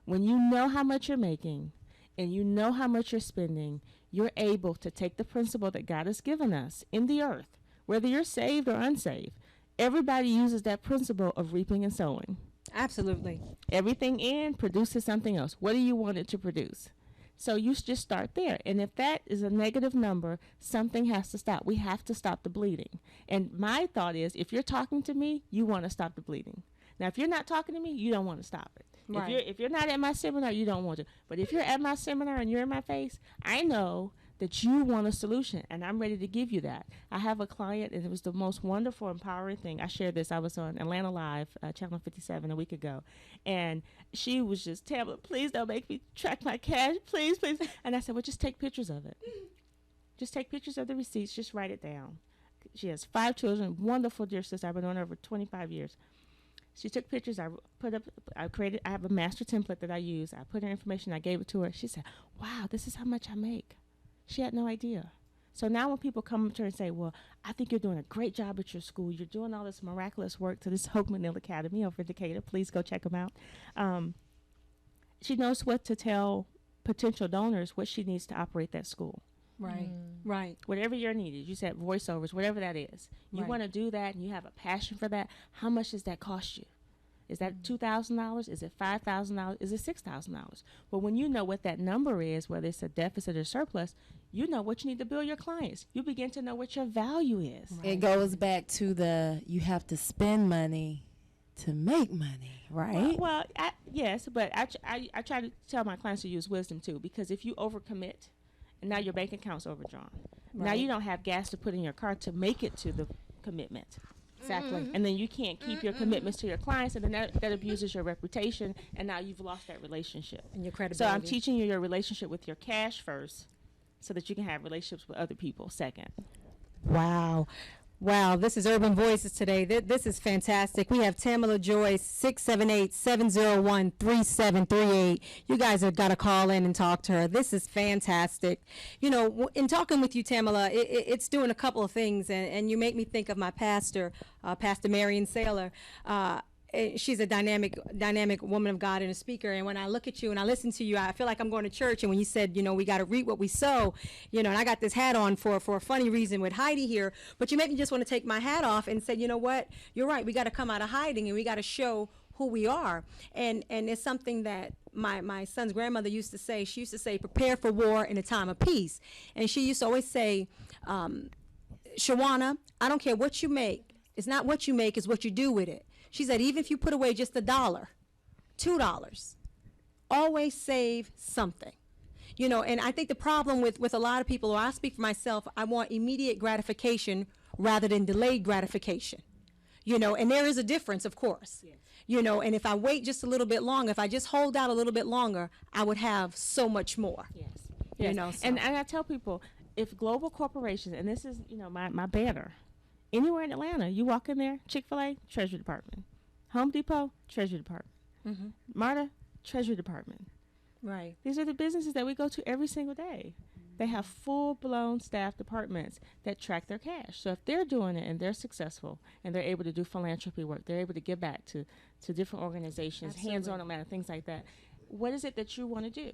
When you know how much you're making and you know how much you're spending, you're able to take the principle that God has given us in the earth, whether you're saved or unsaved. Everybody uses that principle of reaping and sowing. Absolutely. Everything in produces something else. What do you want it to produce? So you just start there. And if that is a negative number, something has to stop. We have to stop the bleeding. And my thought is, if you're talking to me, you want to stop the bleeding. Now, if you're not talking to me, you don't want to stop it. Right. If you're not at my seminar, you don't want to. But if you're at my seminar and you're in my face, I know that you want a solution, and I'm ready to give you that. I have a client, and it was the most wonderful, empowering thing. I shared this. I was on Atlanta Live, Channel 57, a week ago, and she was just, Tamara, please don't make me track my cash, please, please. And I said, well, just take pictures of it. Just take pictures of the receipts. Just write it down. She has 5 children, wonderful dear sister. I've been on her over 25 years. She took pictures. I have a master template that I use. I put her information. I gave it to her. She said, wow, this is how much I make. She had no idea. So now when people come up to her and say, well, I think you're doing a great job at your school. You're doing all this miraculous work to this Hope McNeil Academy over in Decatur. Please go check them out. She knows what to tell potential donors what she needs to operate that school. Right, right. Whatever your need is. You said voiceovers, whatever that is. You want to do that and you have a passion for that. How much does that cost you? Is that $2,000? Is it $5,000? Is it $6,000? Well, when you know what that number is, whether it's a deficit or surplus, you know what you need to bill your clients. You begin to know what your value is. It goes back to you have to spend money to make money, right? Well, yes, but I try to tell my clients to use wisdom too, because if you overcommit, and now your bank account's overdrawn, now you don't have gas to put in your car to make it to the commitment. Exactly. And then you can't keep your commitments to your clients, and then that abuses your reputation, and now you've lost that relationship. And your credibility. So I'm teaching you your relationship with your cash first, so that you can have relationships with other people second. Wow. Wow, this is Urban Voices today. This is fantastic. We have Tamala Joyce, 678-701-3738. You guys have got to call in and talk to her. This is fantastic. You know, in talking with you, Tamala, it's doing a couple of things, and you make me think of my pastor, Pastor Marion Saylor. She's a dynamic woman of God and a speaker. And when I look at you and I listen to you, I feel like I'm going to church. And when you said, you know, we got to reap what we sow, you know, and I got this hat on for a funny reason with Heidi here, but you make me just want to take my hat off and say, you know what, you're right. We got to come out of hiding and we got to show who we are. And it's something that my son's grandmother used to say. She used to say, prepare for war in a time of peace. And she used to always say, Shawana, I don't care what you make. It's not what you make, it's what you do with it. She said, even if you put away just $1, $2, always save something. You know, and I think the problem with a lot of people, or I speak for myself, I want immediate gratification rather than delayed gratification. You know, and there is a difference, of course. Yes. You know, and if I wait just a little bit longer, if I just hold out a little bit longer, I would have so much more. Yes. You know, so. And I tell people, if global corporations, and this is, you know, my banner, anywhere in Atlanta, you walk in there, Chick-fil-A, Treasury Department. Home Depot, Treasury Department. MARTA, Treasury Department. Right. These are the businesses that we go to every single day. They have full-blown staff departments that track their cash. So if they're doing it and they're successful and they're able to do philanthropy work, they're able to give back to different organizations, hands-on Atlanta, things like that, what is it that you want to do?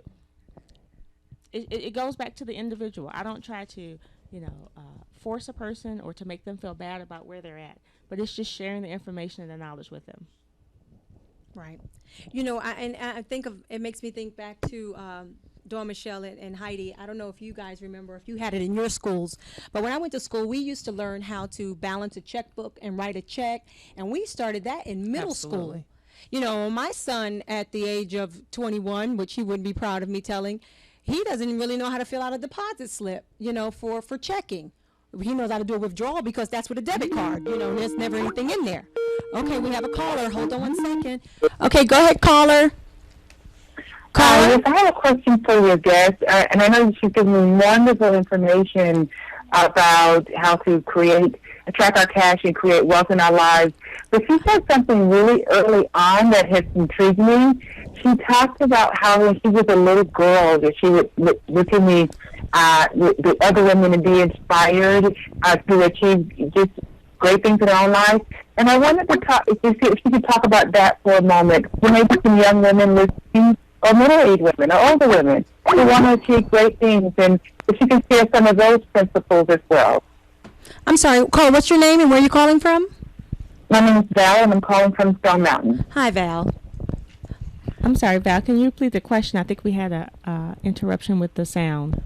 It goes back to the individual. I don't try to force a person or to make them feel bad about where they're at, but it's just sharing the information and the knowledge with them. Right. You know, I think it makes me think back to Dawn Michelle and Heidi. I don't know if you guys remember, if you had it in your schools, but when I went to school, we used to learn how to balance a checkbook and write a check, and we started that in middle school. You know, my son at the age of 21, which he wouldn't be proud of me telling, he doesn't really know how to fill out a deposit slip, you know, for checking. He knows how to do a withdrawal because that's with a debit card. You know, there's never anything in there. Okay, we have a caller. Hold on 1 second. Okay, go ahead, caller. Yes, I have a question for your guest, and I know she's given me wonderful information about how to track our cash and create wealth in our lives. But she said something really early on that has intrigued me. She talked about how when she was a little girl that she would look at me, the other women, and be inspired to achieve just great things in her own life. And I wanted to talk, if she could talk about that for a moment. There may be some young women listening, or middle-aged women, or older women who want to achieve great things, and if she can share some of those principles as well. I'm sorry, caller, what's your name and where are you calling from? My name is Val, and I'm calling from Stone Mountain. Hi, Val. I'm sorry, Val, can you repeat the question? I think we had a interruption with the sound.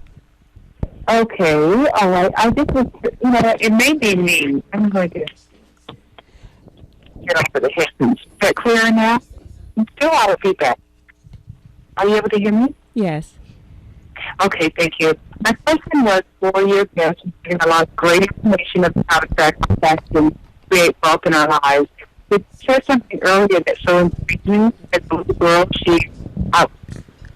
Okay, all right. I just was, it may be me. I'm going to get off of the headphones. Is that clearer now? I'm still out of feedback. Are you able to hear me? Yes. Okay, thank you. My question was 4 years ago, she's getting a lot of great information about how to track cash and create wealth in our lives. She shared something earlier that so intrigued me. As a little girl, she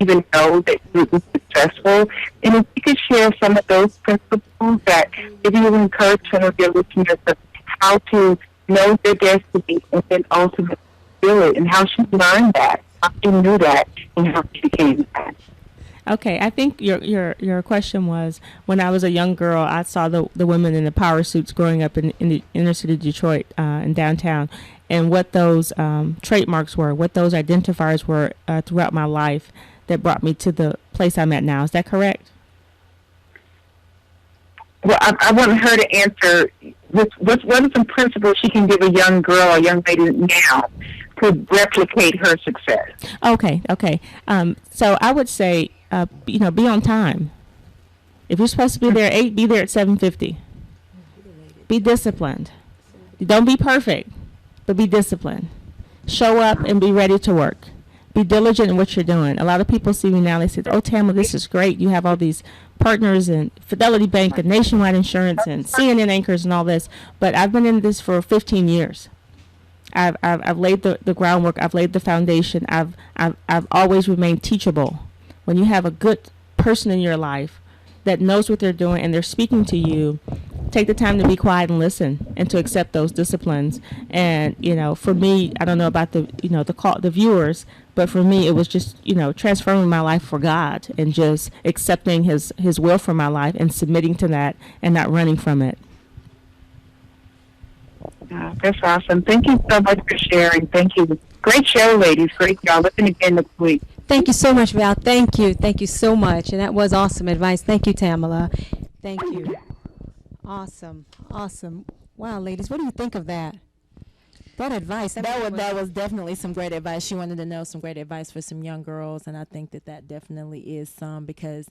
even know that she was successful. And if you could share some of those principles that maybe you encourage some of your listeners of how to know their destiny and then ultimately do it, and how she learned that, how she knew that, and how she became that. Okay, I think your question was, when I was a young girl, I saw the women in the power suits growing up in the inner city of Detroit, in downtown, and what those trademarks were, what those identifiers were throughout my life that brought me to the place I'm at now. Is that correct? Well, I want her to answer, what are some principles she can give a young girl, a young lady now to replicate her success? Okay. So I would say, be on time. If you're supposed to be there at 8, be there at 7:50. Be disciplined. Don't be perfect, but be disciplined. show up and be ready to work. Be diligent in what you're doing. A lot of people see me now, they say, oh, Tamla, this is great. You have all these partners and Fidelity Bank and Nationwide Insurance and CNN anchors and all this. But I've been in this for 15 years. I've laid the groundwork. I've laid the foundation. I've always remained teachable. When you have a good person in your life that knows what they're doing and they're speaking to you, take the time to be quiet and listen and to accept those disciplines. And, you know, for me, I don't know about the viewers, but for me, it was just, you know, transforming my life for God and just accepting his will for my life and submitting to that and not running from it. That's awesome. Thank you so much for sharing. Thank you. Great show, ladies. Great job. Listen again next week. Thank you so much, Val. Thank you. Thank you so much. And that was awesome advice. Thank you, Tamala. Thank you. Awesome. Awesome. Wow, ladies, what do you think of that? That advice. That was definitely some great advice. She wanted to know some great advice for some young girls, and I think that definitely is some, because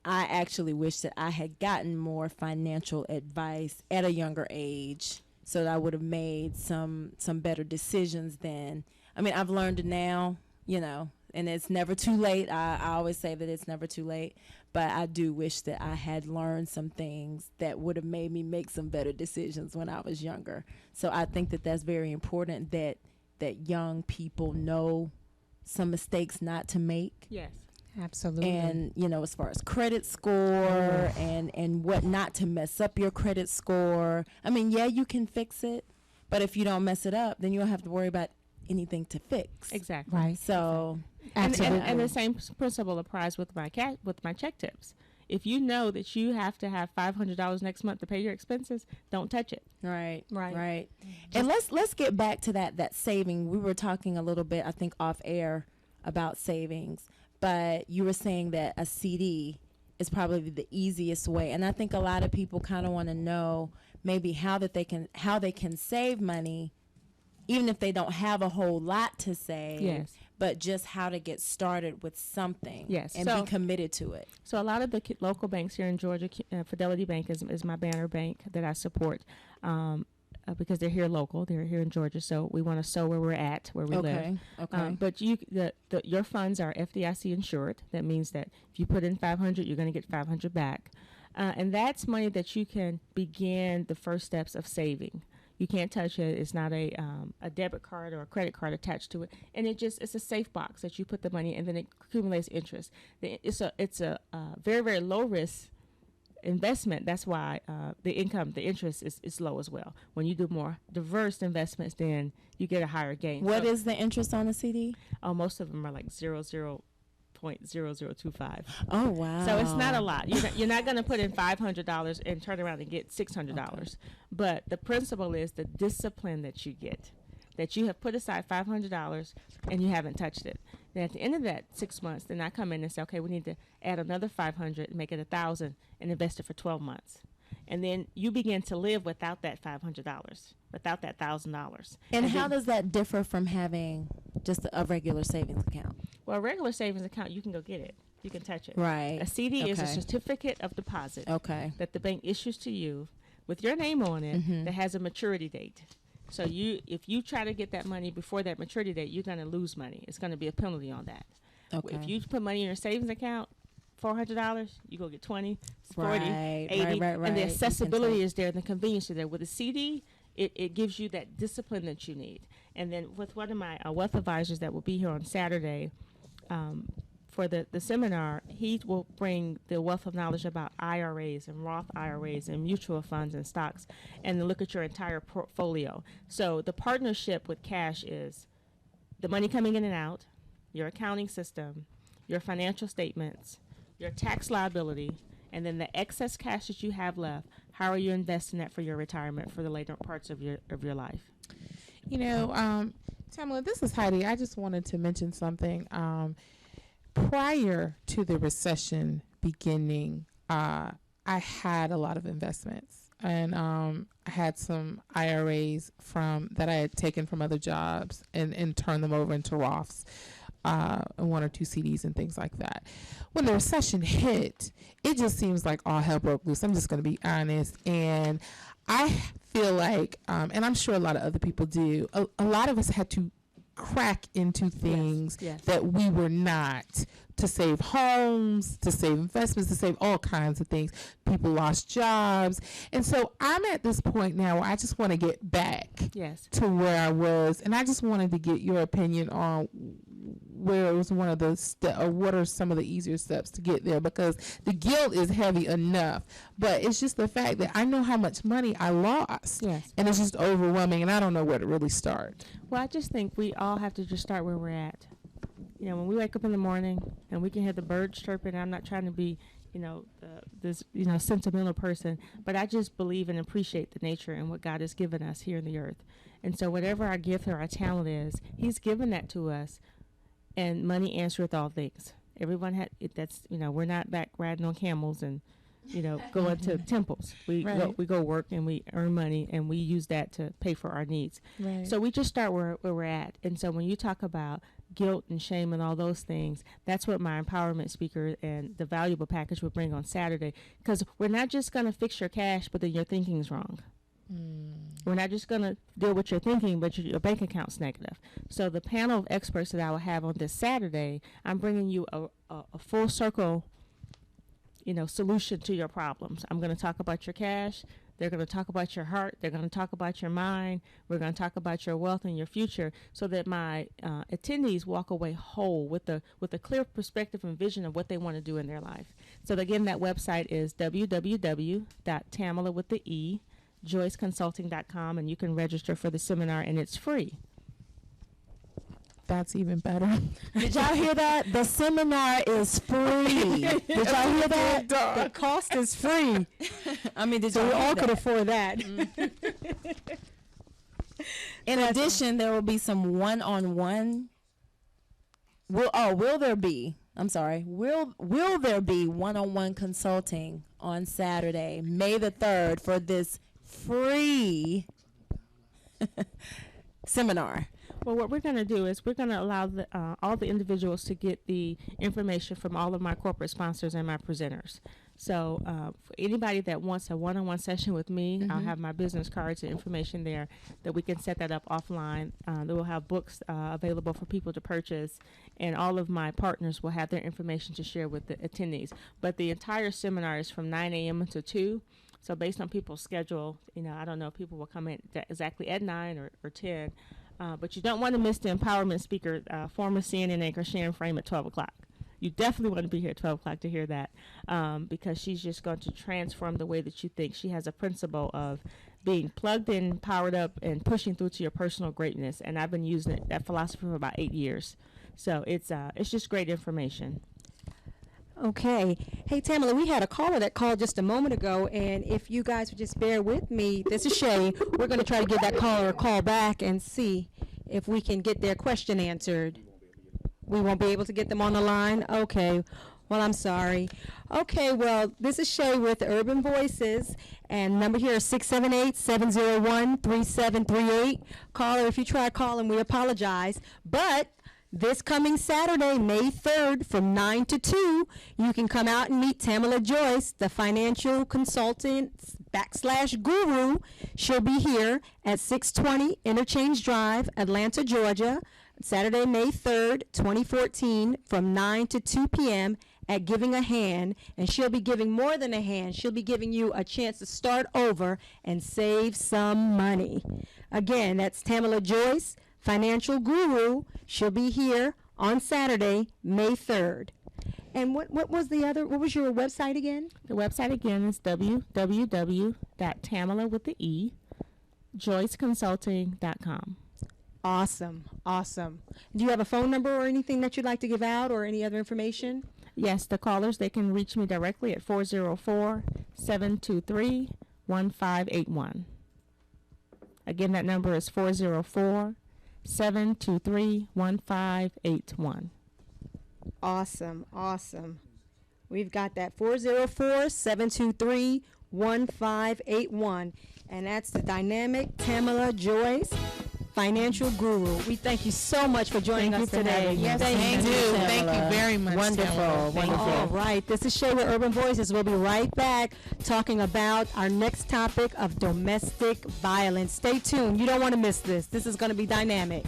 I actually wish that I had gotten more financial advice at a younger age so that I would have made some better decisions then. I mean, I've learned now, you know, and it's never too late. I always say that it's never too late, but I do wish that I had learned some things that would have made me make some better decisions when I was younger. So I think that that's very important, that young people know some mistakes not to make. Yes. Absolutely. And, you know, as far as credit score and what not to mess up your credit score. I mean, yeah, you can fix it, but if you don't mess it up, then you don't have to worry about anything to fix. Exactly. Right. So, absolutely. And the same principle applies with my check tips. If you know that you have to have $500 next month to pay your expenses, don't touch it. Right. And let's get back to that saving. We were talking a little bit, I think, off air about savings, but you were saying that a CD is probably the easiest way. And I think a lot of people kind of want to know maybe how they can save money, even if they don't have a whole lot to save. Yes. But just how to get started with something. Yes. And be committed to it. So a lot of the local banks here in Georgia, Fidelity Bank is my banner bank that I support, because they're here local. They're here in Georgia, so we want to sow where we're at, where we live. Okay. But your funds are FDIC insured. That means that if you put in $500, you're going to get $500 back, and that's money that you can begin the first steps of saving. You can't touch it. It's not a debit card or a credit card attached to it, and it's a safe box that you put the money in, and then it accumulates interest. It's a very, very low risk investment. That's why the interest is low as well. When you do more diverse investments, then you get a higher gain. What is the interest on a CD? Oh, most of them are like 0.0025. Oh, wow. So it's not a lot. You're not going to put in $500 and turn around and get $600. Okay. But the principle is the discipline that you get, that you have put aside $500 and you haven't touched it. Then at the end of that 6 months, then I come in and say, okay, we need to add another $500 and make it $1,000 and invest it for 12 months. And then you begin to live without that $500, without that $1,000. And how does that differ from having just a regular savings account? Well, a regular savings account, you can go get it. You can touch it. Right. A CD is a certificate of deposit. Okay. That the bank issues to you with your name on it, that has a maturity date. So if you try to get that money before that maturity date, you're going to lose money. It's going to be a penalty on that. Okay. If you put money in your savings account, $400, you go get 20, 40, 80, right. And the accessibility is there, and the convenience is there. With a CD, it gives you that discipline that you need. And then with one of my wealth advisors that will be here on Saturday for the seminar, he will bring the wealth of knowledge about IRAs and Roth IRAs and mutual funds and stocks, and to look at your entire portfolio. So the partnership with cash is the money coming in and out, your accounting system, your financial statements, your tax liability, and then the excess cash that you have left. How are you investing that for your retirement, for the later parts of your life? You know, Tamala, this is Heidi. I just wanted to mention something. Prior to the recession beginning, I had a lot of investments, and I had some IRAs that I had taken from other jobs and turned them over into Roths, and 1 or 2 CDs and things like that. When the recession hit, it just seems like all hell broke loose. I'm just going to be honest, and I feel like, and I'm sure a lot of other people do, a lot of us had to crack into things yes. that we were not, to save homes, to save investments, to save all kinds of things. People lost jobs. And so I'm at this point now where I just want to get back Yes. to where I was. And I just wanted to get your opinion on where it was one of the or what are some of the easier steps to get there, because the guilt is heavy enough, but it's just the fact that I know how much money I lost. Yes. And it's just overwhelming, and I don't know where to really start. Well, I just think we all have to just start where we're at. You know, when we wake up in the morning and we can hear the birds chirping, I'm not trying to be, this sentimental person, but I just believe and appreciate the nature and what God has given us here in the earth. And so whatever our gift or our talent is, He's given that to us, and money answereth all things. Everyone had it. That's, we're not back riding on camels and, going to temples. We go work and we earn money, and we use that to pay for our needs. Right. So we just start where we're at. And so when you talk about guilt and shame and all those things, that's what my empowerment speaker and the valuable package will bring on Saturday, because we're not just going to fix your cash, but then your thinking's wrong. We're not just going to deal with your thinking, but your bank account's negative. So the panel of experts that I will have on this Saturday, I'm bringing you a full circle, solution to your problems. I'm going to talk about your cash. They're going to talk about your heart. They're going to talk about your mind. We're going to talk about your wealth and your future, so that my attendees walk away whole with a clear perspective and vision of what they want to do in their life. So again, that website is www.tamala.joyceconsulting.com, and you can register for the seminar, and it's free. That's even better. Did y'all hear that? The seminar is free. Did y'all hear that? The cost is free. I mean, did So y'all we hear all that? could afford that. In addition, there will be some one-on-one. Will there be? I'm sorry. Will there be one-on-one consulting on Saturday, May the 3rd, for this free seminar? Well, what we're going to do is we're going to allow all the individuals to get the information from all of my corporate sponsors and my presenters. So for anybody that wants a one-on-one session with me, I'll have my business cards and information there that we can set that up offline. They will have books available for people to purchase, and all of my partners will have their information to share with the attendees. But the entire seminar is from 9 a.m. until 2. So based on people's schedule, I don't know if people will come in exactly at 9 or 10. But you don't want to miss the empowerment speaker, former CNN anchor Sharon Frame, at 12 o'clock. You definitely want to be here at 12 o'clock to hear that, because she's just going to transform the way that you think. She has a principle of being plugged in, powered up, and pushing through to your personal greatness. And I've been using that philosophy for about 8 years. So it's just great information. Okay. Hey, Tamala, we had a caller that called just a moment ago, and if you guys would just bear with me, this is Shay. We're going to try to give that caller a call back and see if we can get their question answered. We won't be able to get them on the line? Okay. Well, I'm sorry. Okay, well, this is Shay with Urban Voices, and number here is 678-701-3738. Caller, if you try calling, we apologize. But this coming Saturday, May 3rd, from 9 to 2, you can come out and meet Tamala Joyce, the financial consultant / guru. She'll be here at 620 Interchange Drive, Atlanta, Georgia, Saturday, May 3rd, 2014, from 9 to 2 p.m. at Giving a Hand. And she'll be giving more than a hand. She'll be giving you a chance to start over and save some money. Again, that's Tamala Joyce, financial guru. She'll be here on Saturday, May 3rd. And what was your website again? The website again is www.tamala.joyceconsulting.com. Awesome. Do you have a phone number or anything that you'd like to give out, or any other information? Yes, the callers, they can reach me directly at 404-723-1581. Again, that number is 404-723-1581. Awesome. We've got that 404-723-1581. And that's the dynamic Tamala Joyce, financial guru. We thank you so much for joining us today. Yes, thank you. Thank you very much. Wonderful. All right. This is Shay with Urban Voices. We'll be right back talking about our next topic of domestic violence. Stay tuned. You don't want to miss this. This is going to be dynamic.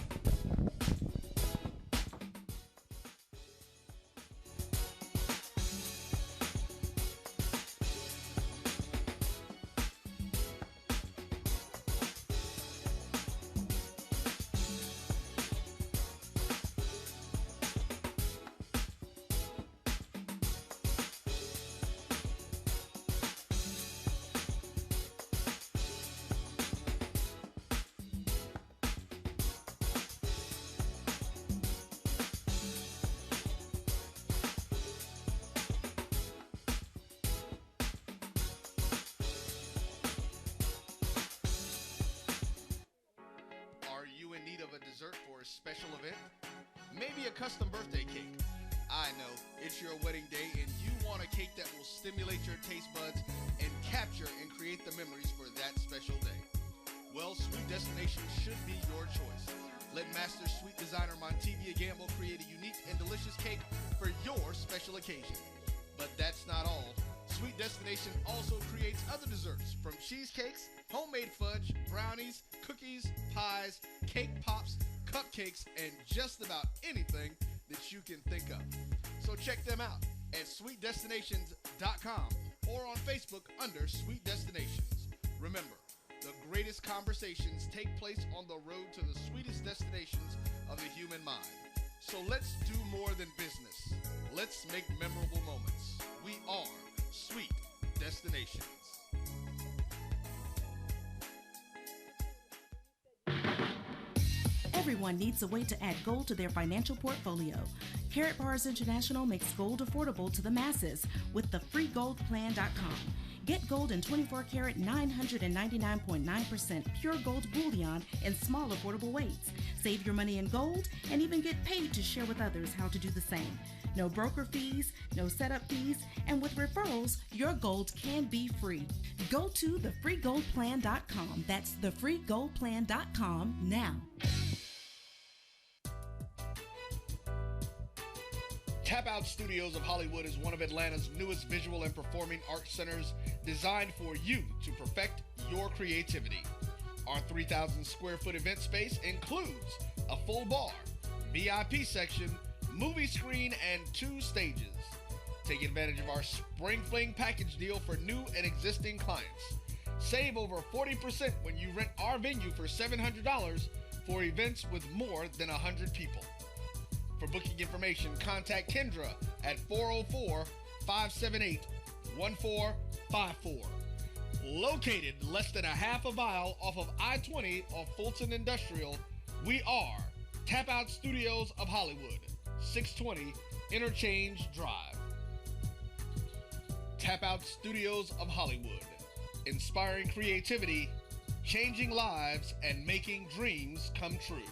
you in need of a dessert for a special event? Maybe a custom birthday cake. I know, it's your wedding day and you want a cake that will stimulate your taste buds and capture and create the memories for that special day. Well, Sweet Destination should be your choice. Let master sweet designer Montevia Gamble create a unique and delicious cake for your special occasion. But that's not all. Sweet Destination also creates other desserts, from cheesecakes, homemade fudge, brownies, cookies, pies, cake pops, cupcakes, and just about anything that you can think of. So check them out at sweetdestinations.com or on Facebook under Sweet Destinations. Remember, the greatest conversations take place on the road to the sweetest destinations of the human mind. So let's do more than business. Let's make memorable moments. We are Sweet Destinations. Everyone needs a way to add gold to their financial portfolio. Carrot Bars International makes gold affordable to the masses with the freegoldplan.com. Get gold in 24-karat 999.9% pure gold bullion in small affordable weights. Save your money in gold and even get paid to share with others how to do the same. No broker fees, no setup fees, and with referrals, your gold can be free. Go to thefreegoldplan.com. That's thefreegoldplan.com now. Tap Out Studios of Hollywood is one of Atlanta's newest visual and performing arts centers designed for you to perfect your creativity. Our 3,000 square foot event space includes a full bar, VIP section, movie screen, and 2 stages. Take advantage of our Spring Fling package deal for new and existing clients. Save over 40% when you rent our venue for $700 for events with more than 100 people. For booking information, contact Kendra at 404-578-1454. Located less than a half a mile off of I-20 off Fulton Industrial, we are Tap Out Studios of Hollywood, 620 Interchange Drive. Tap Out Studios of Hollywood, inspiring creativity, changing lives, and making dreams come true.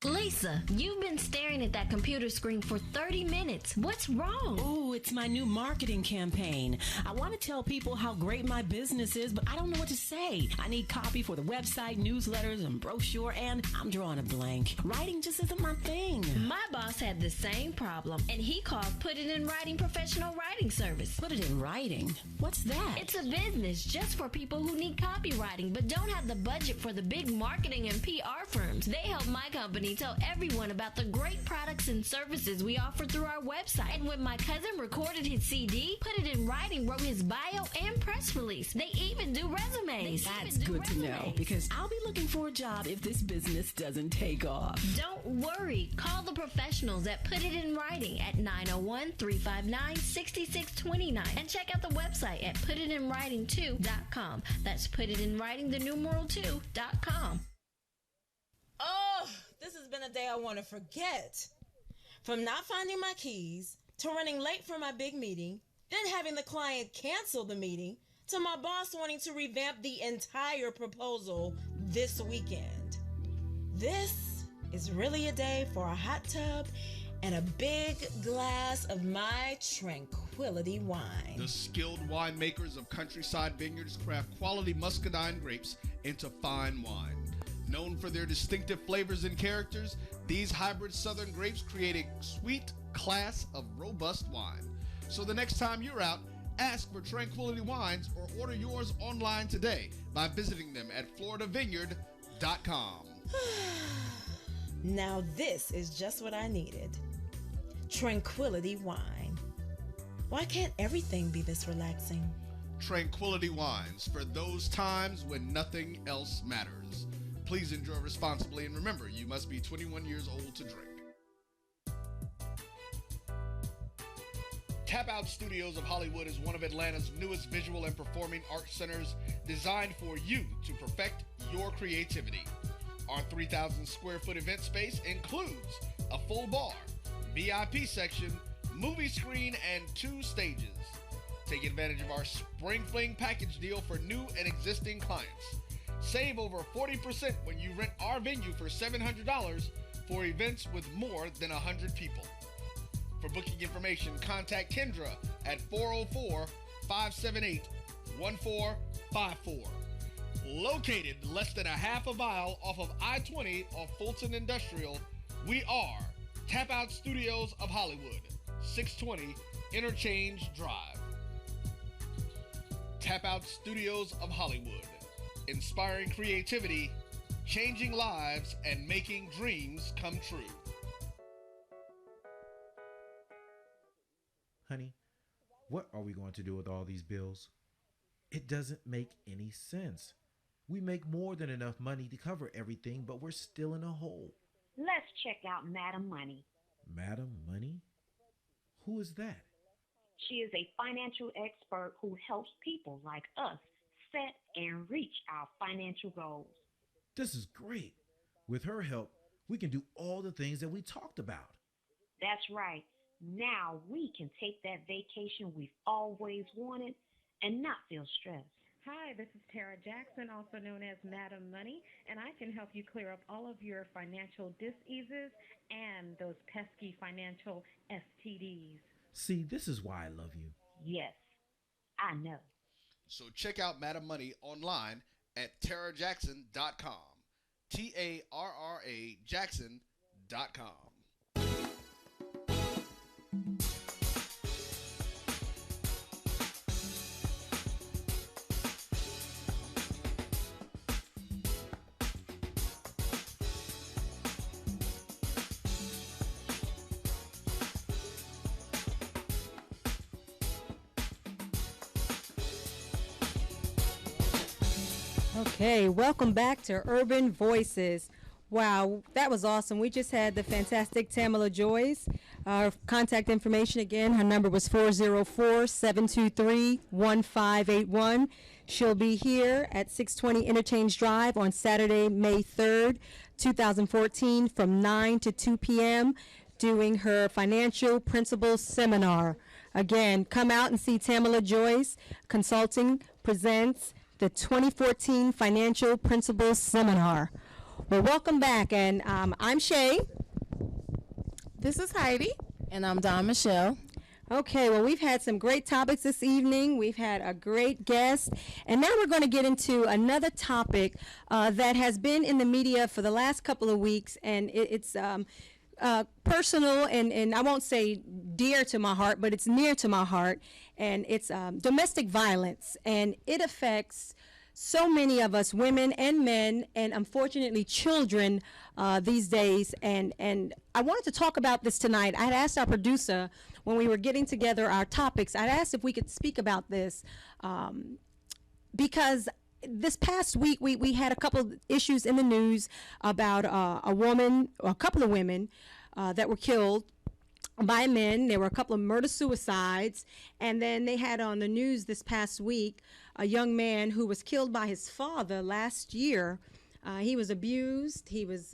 Lisa, you've been staring at that computer screen for 30 minutes. What's wrong? Oh, it's my new marketing campaign. I want to tell people how great my business is, but I don't know what to say. I need copy for the website, newsletters, and brochure, and I'm drawing a blank. Writing just isn't my thing. My boss had the same problem, and he called Put It in Writing Professional Writing Service. Put it in writing? What's that? It's a business just for people who need copywriting, but don't have the budget for the big marketing and PR firms. They help my company tell everyone about the great products and services we offer through our website. And when my cousin recorded his CD, Put It in Writing wrote his bio and press release. They even do resumes. That's good to know, because I'll be looking for a job if this business doesn't take off. Don't worry. Call the professionals at Put It in Writing at 901-359-6629 and check out the website at putitinwriting2.com. That's putitinwriting2.com. Oh, this has been a day I want to forget. From not finding my keys, to running late for my big meeting, then having the client cancel the meeting, to my boss wanting to revamp the entire proposal this weekend. This is really a day for a hot tub and a big glass of my Tranquility wine. The skilled winemakers of Countryside Vineyards craft quality muscadine grapes into fine wine. Known for their distinctive flavors and characters, these hybrid southern grapes create a sweet class of robust wine. So the next time you're out, ask for Tranquility Wines or order yours online today by visiting them at floridavineyard.com. Now this is just what I needed. Tranquility Wine. Why can't everything be this relaxing? Tranquility Wines, for those times when nothing else matters. Please enjoy responsibly, and remember, you must be 21 years old to drink. Tap Out Studios of Hollywood is one of Atlanta's newest visual and performing arts centers designed for you to perfect your creativity. Our 3,000 square foot event space includes a full bar, VIP section, movie screen, and 2 stages. Take advantage of our Spring Fling package deal for new and existing clients. Save over 40% when you rent our venue for $700 for events with more than 100 people. For booking information, contact Kendra at 404-578-1454. Located less than a half a mile off of I-20 off Fulton Industrial, we are Tap Out Studios of Hollywood, 620 Interchange Drive. Tap Out Studios of Hollywood, inspiring creativity, changing lives, and making dreams come true. Honey, what are we going to do with all these bills? It doesn't make any sense. We make more than enough money to cover everything, but we're still in a hole. Let's check out Madam Money. Madam Money? Who is that? She is a financial expert who helps people like us set and reach our financial goals. This is great. With her help, we can do all the things that we talked about. That's right. Now we can take that vacation we've always wanted and not feel stressed. Hi, this is Tara Jackson, also known as Madam Money, and I can help you clear up all of your financial diseases and those pesky financial STDs. See, this is why I love you. Yes, I know. So check out Madam Money online at tarajackson.com. TARRA Jackson.com. Okay, welcome back to Urban Voices. Wow, that was awesome. We just had the fantastic Tamala Joyce. Our contact information again, her number was 404-723-1581. She'll be here at 620 Interchange Drive on Saturday, May 3rd, 2014 from 9 to 2 p.m. doing her financial principles seminar. Again, come out and see Tamala Joyce Consulting presents the 2014 Financial Principles Seminar. Well, welcome back, and I'm Shay. This is Heidi. And I'm Don Michelle. Okay, well, we've had some great topics this evening. We've had a great guest, and now we're going to get into another topic that has been in the media for the last couple of weeks, and it's personal, and I won't say dear to my heart, but it's near to my heart, and it's domestic violence, and it affects so many of us, women and men, and unfortunately children these days, and I wanted to talk about this tonight. I had asked our producer when we were getting together our topics, I'd asked if we could speak about this because this past week we had a couple of issues in the news about a woman, or a couple of women that were killed by men. There were a couple of murder-suicides, and then they had on the news this past week a young man who was killed by his father last year. He was abused, he was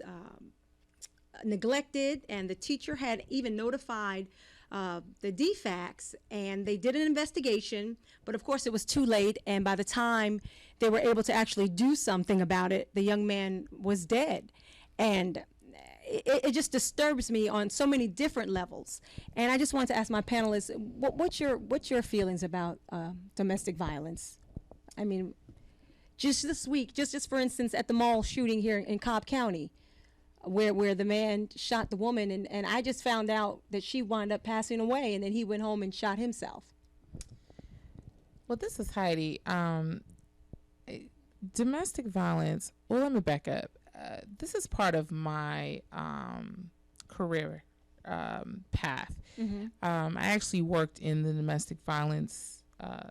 neglected, and the teacher had even notified the DFACS, and they did an investigation, but of course it was too late, and by the time they were able to actually do something about it, the young man was dead. And it just disturbs me on so many different levels. And I just want to ask my panelists, what's your feelings about domestic violence? I mean, just this week, just for instance, at the mall shooting here in Cobb County, where the man shot the woman, and I just found out that she wound up passing away, and then he went home and shot himself. Well, this is Heidi. Domestic violence, well, let me back up. This is part of my career path. Mm-hmm. I actually worked in the domestic violence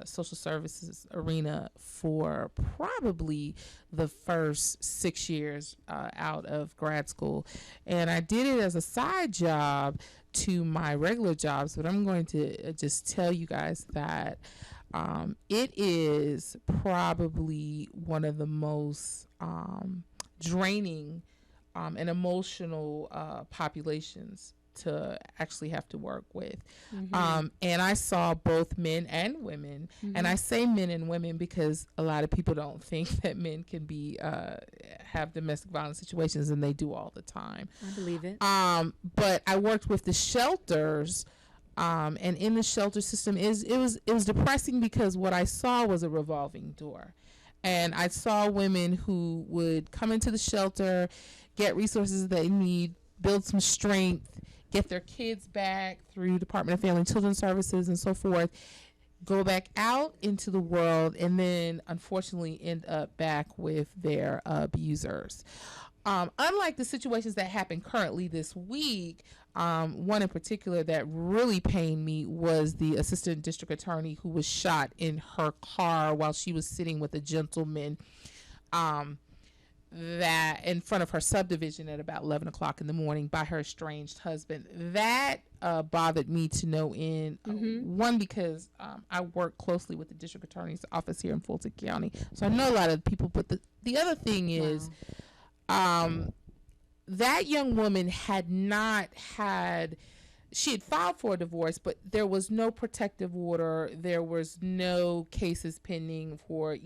social services arena for probably the first 6 years out of grad school. And I did it as a side job to my regular jobs, but I'm going to just tell you guys that it is probably one of the most draining and emotional populations to actually have to work with. Mhm. And I saw both men and women, and I say men and women because a lot of people don't think that men can be have domestic violence situations, and they do all the time. I believe it. But I worked with the shelters, and in the shelter system it was depressing because what I saw was a revolving door. And I saw women who would come into the shelter, get resources they need, build some strength, get their kids back through Department of Family and Children Services and so forth, go back out into the world, and then unfortunately end up back with their abusers. Unlike the situations that happen currently this week, one in particular that really pained me was the assistant district attorney who was shot in her car while she was sitting with a gentleman that in front of her subdivision at about 11 o'clock in the morning by her estranged husband. That bothered me to no end. One, because I work closely with the district attorney's office here in Fulton County, so I know a lot of people. But the other thing is, that young woman she had filed for a divorce, but there was no protective order. There was no cases pending for,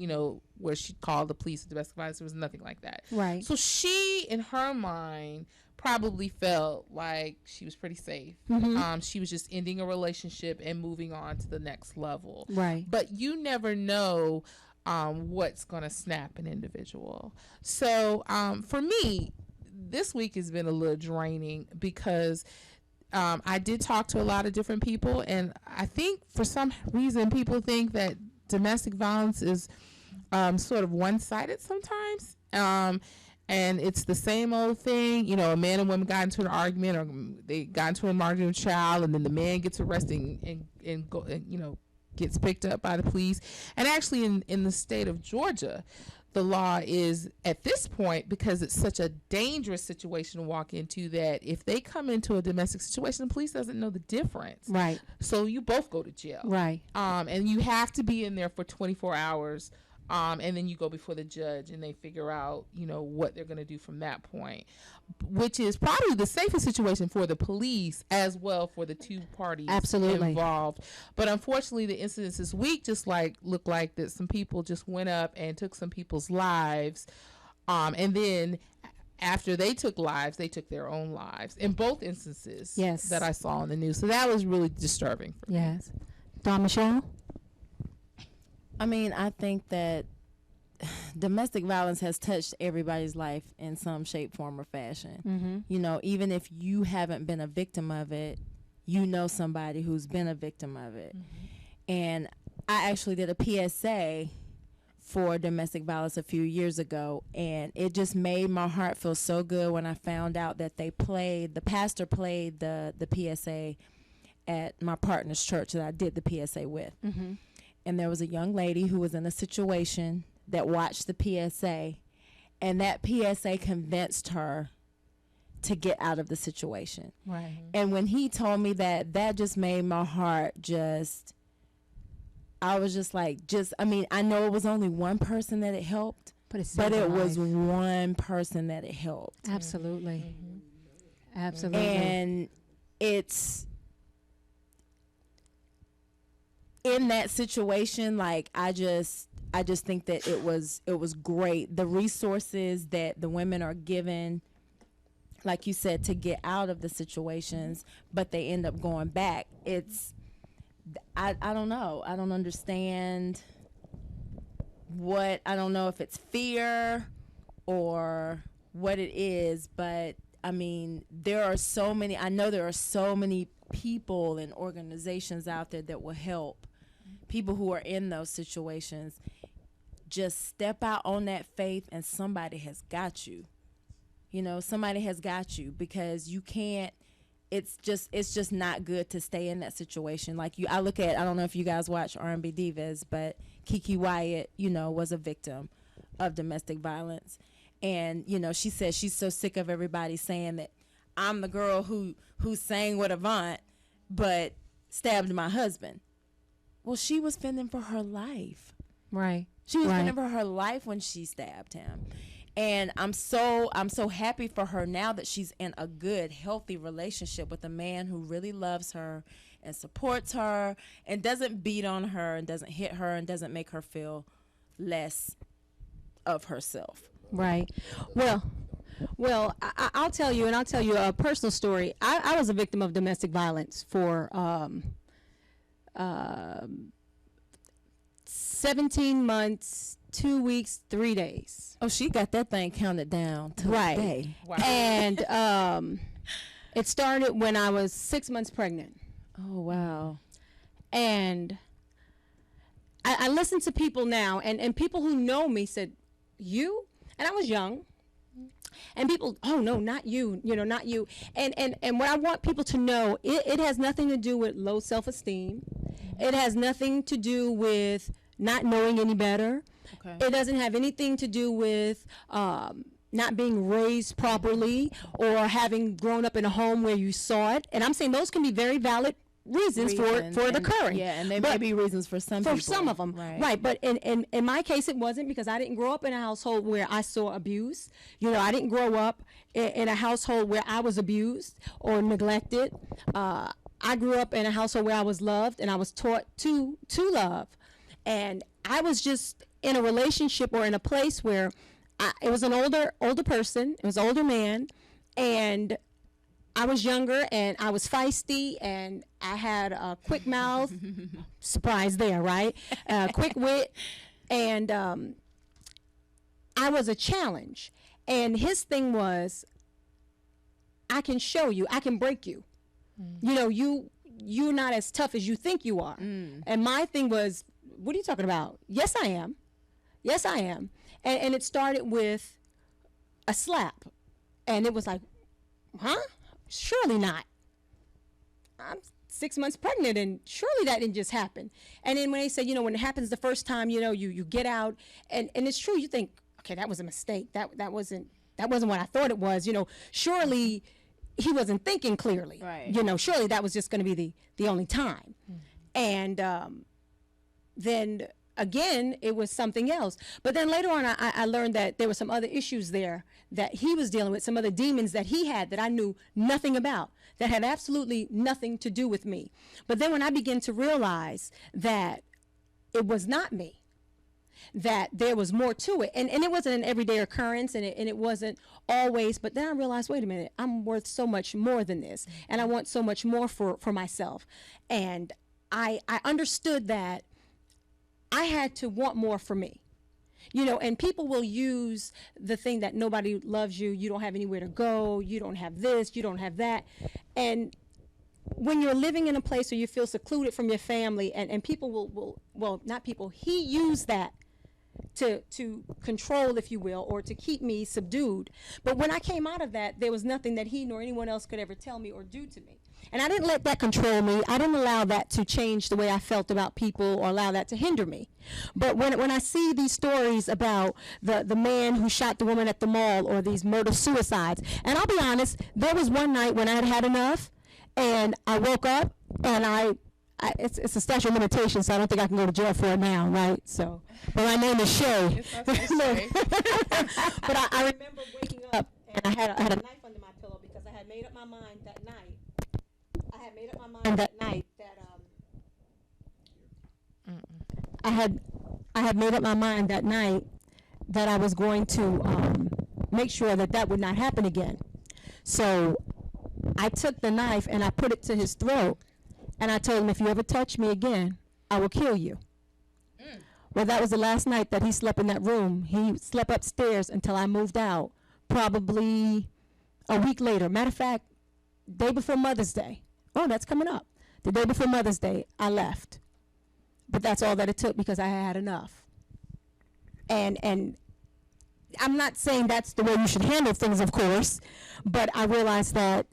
where she called the police or domestic violence. There was nothing like that. Right. So she, in her mind, probably felt like she was pretty safe. She was just ending a relationship and moving on to the next level. Right. But you never know what's going to snap an individual. So for me, this week has been a little draining because I did talk to a lot of different people, and I think for some reason people think that domestic violence is sort of one-sided sometimes, and it's the same old thing. A man and woman got into an argument, or they got into an argument with a child, and then the man gets arrested and gets picked up by the police. And actually in the state of Georgia, the law is at this point, because it's such a dangerous situation to walk into, that if they come into a domestic situation, the police doesn't know the difference. Right. So you both go to jail. Right. And you have to be in there for 24 hours. And then you go before the judge and they figure out, what they're going to do from that point, which is probably the safest situation for the police as well for the two parties involved. But unfortunately, the incidents this week just looked like that some people just went up and took some people's lives. And then after they took lives, they took their own lives in both instances that I saw on the news. So that was really disturbing for me. Yes. Dawn Michelle? I mean, I think that domestic violence has touched everybody's life in some shape, form, or fashion. Even if you haven't been a victim of it, somebody who's been a victim of it. And I actually did a PSA for domestic violence a few years ago, and it just made my heart feel so good when I found out that the pastor played the PSA at my partner's church that I did the PSA with. And there was a young lady who was in a situation that watched the PSA, and that PSA convinced her to get out of the situation. Right. And when he told me that just made my heart I was just like, I know it was only one person that it helped, but it was one person that it helped. Absolutely. Absolutely. And it's in that situation, I just think that it was great. The resources that the women are given, like you said, to get out of the situations, but they end up going back. I don't know. I don't understand I don't know if it's fear or what it is, but I know there are so many people and organizations out there that will help people who are in those situations. Just step out on that faith, and somebody has got you. Somebody has got you, because you can't. It's just not good to stay in that situation. I don't know if you guys watch R&B Divas, but Kiki Wyatt, was a victim of domestic violence, and she said she's so sick of everybody saying that I'm the girl who sang with Avant, but stabbed my husband. Well, she was fending for her life. Right. She was fending for her life when she stabbed him. And I'm so happy for her now that she's in a good, healthy relationship with a man who really loves her and supports her and doesn't beat on her and doesn't hit her and doesn't make her feel less of herself. Right. Well, I'll tell you, and I'll tell you a personal story. I was a victim of domestic violence for 17 months, 2 weeks, 3 days. Oh, she got that thing counted down to Right. a day. Wow. And it started when I was 6 months pregnant. Oh, wow. And I listen to people now, and people who know me said, "You?" And I was young. And people, "Oh, no, not you, not you." And what I want people to know, it has nothing to do with low self-esteem. It has nothing to do with not knowing any better. Okay. It doesn't have anything to do with not being raised properly or having grown up in a home where you saw it. And I'm saying those can be very valid reasons for it occurring. Yeah, and they may be reasons for some people. For some of them, right. But in my case, it wasn't, because I didn't grow up in a household where I saw abuse. I didn't grow up in a household where I was abused or neglected. I grew up in a household where I was loved and I was taught to love. And I was just in a relationship or in a place where it was an older person, it was an older man, and I was younger and I was feisty and I had a quick mouth. Surprise there, right? Quick wit. And I was a challenge. And his thing was, I can show you, I can break you. You're not as tough as you think you are. And my thing was, what are you talking about? Yes, I am. Yes, I am. And it started with a slap. And it was like, huh? Surely not. I'm 6 months pregnant, and surely that didn't just happen. And then when they say, when it happens the first time, you get out, and it's true. You think, okay, that was a mistake. That wasn't what I thought it was. Surely he wasn't thinking clearly. Right. Surely that was just going to be the only time. And then again, it was something else. But then later on, I learned that there were some other issues there that he was dealing with, some other demons that he had that I knew nothing about, that had absolutely nothing to do with me. But then when I began to realize that it was not me, that there was more to it, and it wasn't an everyday occurrence, and it wasn't always, but then I realized, wait a minute, I'm worth so much more than this, and I want so much more for myself. And I understood that I had to want more for me. And people will use the thing that nobody loves you, you don't have anywhere to go, you don't have this, you don't have that. And when you're living in a place where you feel secluded from your family, and people well, not people, he used that to control, if you will, or to keep me subdued. But when I came out of that, there was nothing that he nor anyone else could ever tell me or do to me. And I didn't let that control me. I didn't allow that to change the way I felt about people or allow that to hinder me. But when I see these stories about the man who shot the woman at the mall, or these murder-suicides, and I'll be honest, there was one night when I had enough, and I woke up, and it's a statute of limitations, so I don't think I can go to jail for it now, right? So, but my name is Shay. But I remember waking up, and I had a knife under my pillow because I had made up my mind that night. I had made up my mind that night that I was going to make sure that would not happen again. So I took the knife and I put it to his throat, and I told him, if you ever touch me again, I will kill you. Well, that was the last night that he slept in that room. He slept upstairs until I moved out, probably a week later. Matter of fact, day before Mother's Day. Oh, that's coming up. The day before Mother's Day, I left. But that's all that it took, because I had enough. And I'm not saying that's the way you should handle things, of course, but I realized that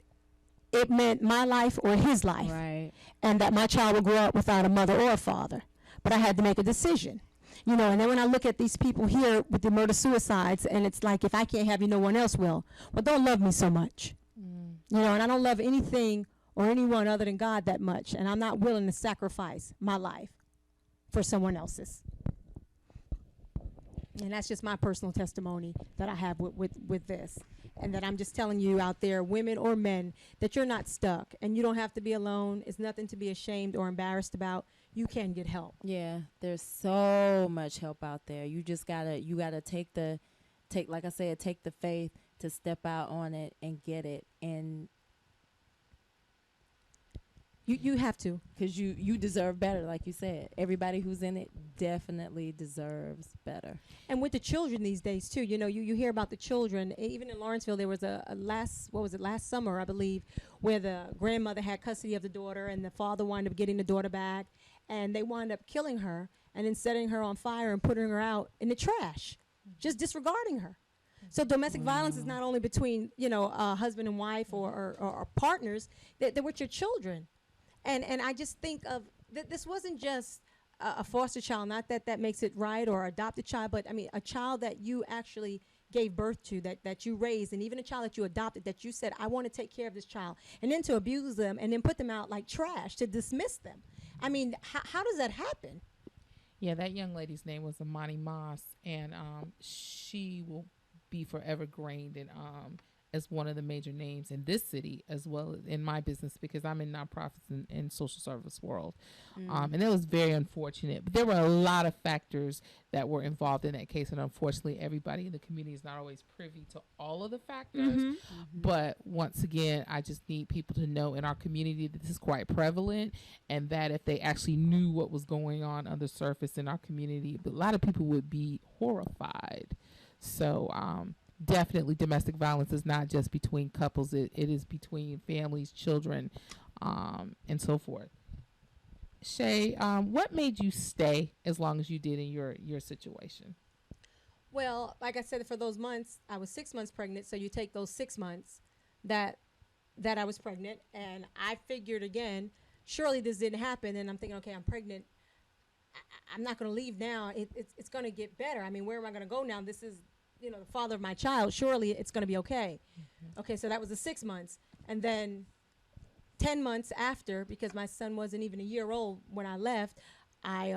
it meant my life or his life. Right. And that my child would grow up without a mother or a father. But I had to make a decision. And then when I look at these people here with the murder-suicides, and it's like, if I can't have you, no one else will. Well, don't love me so much. And I don't love anything or anyone other than God that much. And I'm not willing to sacrifice my life for someone else's. And that's just my personal testimony that I have with this. And that I'm just telling you out there, women or men, that you're not stuck and you don't have to be alone. It's nothing to be ashamed or embarrassed about. You can get help. Yeah, there's so much help out there. You just gotta take like I said, take the faith to step out on it and get it. And you have to, because you deserve better. Like you said, everybody who's in it definitely deserves better. And with the children these days too, you hear about the children. Even in Lawrenceville, there was a last summer, I believe, where the grandmother had custody of the daughter and the father wound up getting the daughter back, and they wound up killing her and then setting her on fire and putting her out in the trash, just disregarding her. So domestic violence is not only between husband and wife or partners. They're with your children. And I just think of this wasn't just a foster child, not that makes it right, or adopted child, but I mean a child that you actually gave birth to, that you raised, and even a child that you adopted, that you said, I want to take care of this child, and then to abuse them and then put them out like trash, to dismiss them. I mean, how does that happen? Yeah, that young lady's name was Amani Moss, and she will be forever grained in as one of the major names in this city, as well as in my business, because I'm in nonprofits and social service world. And it was very unfortunate. But there were a lot of factors that were involved in that case. And unfortunately, everybody in the community is not always privy to all of the factors. But once again, I just need people to know in our community that this is quite prevalent, and that if they actually knew what was going on the surface in our community, a lot of people would be horrified. So, definitely domestic violence is not just between couples. It is between families, children, and so forth. Shay, what made you stay as long as you did in your situation? Well, like I said, for those months, I was 6 months pregnant. So you take those 6 months that I was pregnant, and I figured again, surely this didn't happen. And I'm thinking, okay, I'm pregnant. I'm not going to leave now. It's going to get better. I mean, where am I going to go now? This is the father of my child. Surely it's going to be okay. Okay, so that was the 6 months. And then 10 months after, because my son wasn't even a year old when I left, I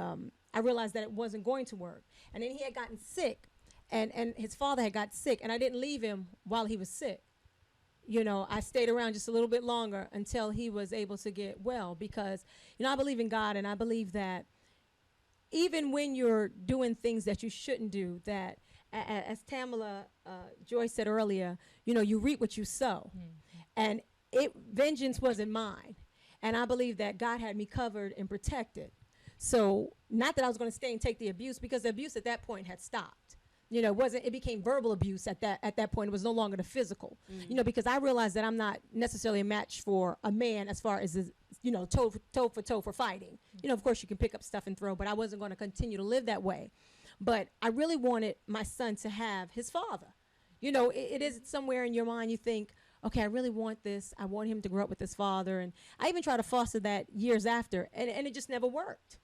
realized that it wasn't going to work. And then he had gotten sick, and his father had got sick, and I didn't leave him while he was sick. I stayed around just a little bit longer until he was able to get well, because, I believe in God, and I believe that even when you're doing things that you shouldn't do, that as Tamala Joy said earlier, you reap what you sow. And vengeance wasn't mine. And I believe that God had me covered and protected. So not that I was going to stay and take the abuse, because the abuse at that point had stopped. It became verbal abuse at that point. It was no longer the physical, because I realized that I'm not necessarily a match for a man as far as, toe for toe for fighting. Of course you can pick up stuff and throw, but I wasn't going to continue to live that way. But I really wanted my son to have his father. It is somewhere in your mind you think, okay, I really want this. I want him to grow up with his father. And I even tried to foster that years after, and it just never worked.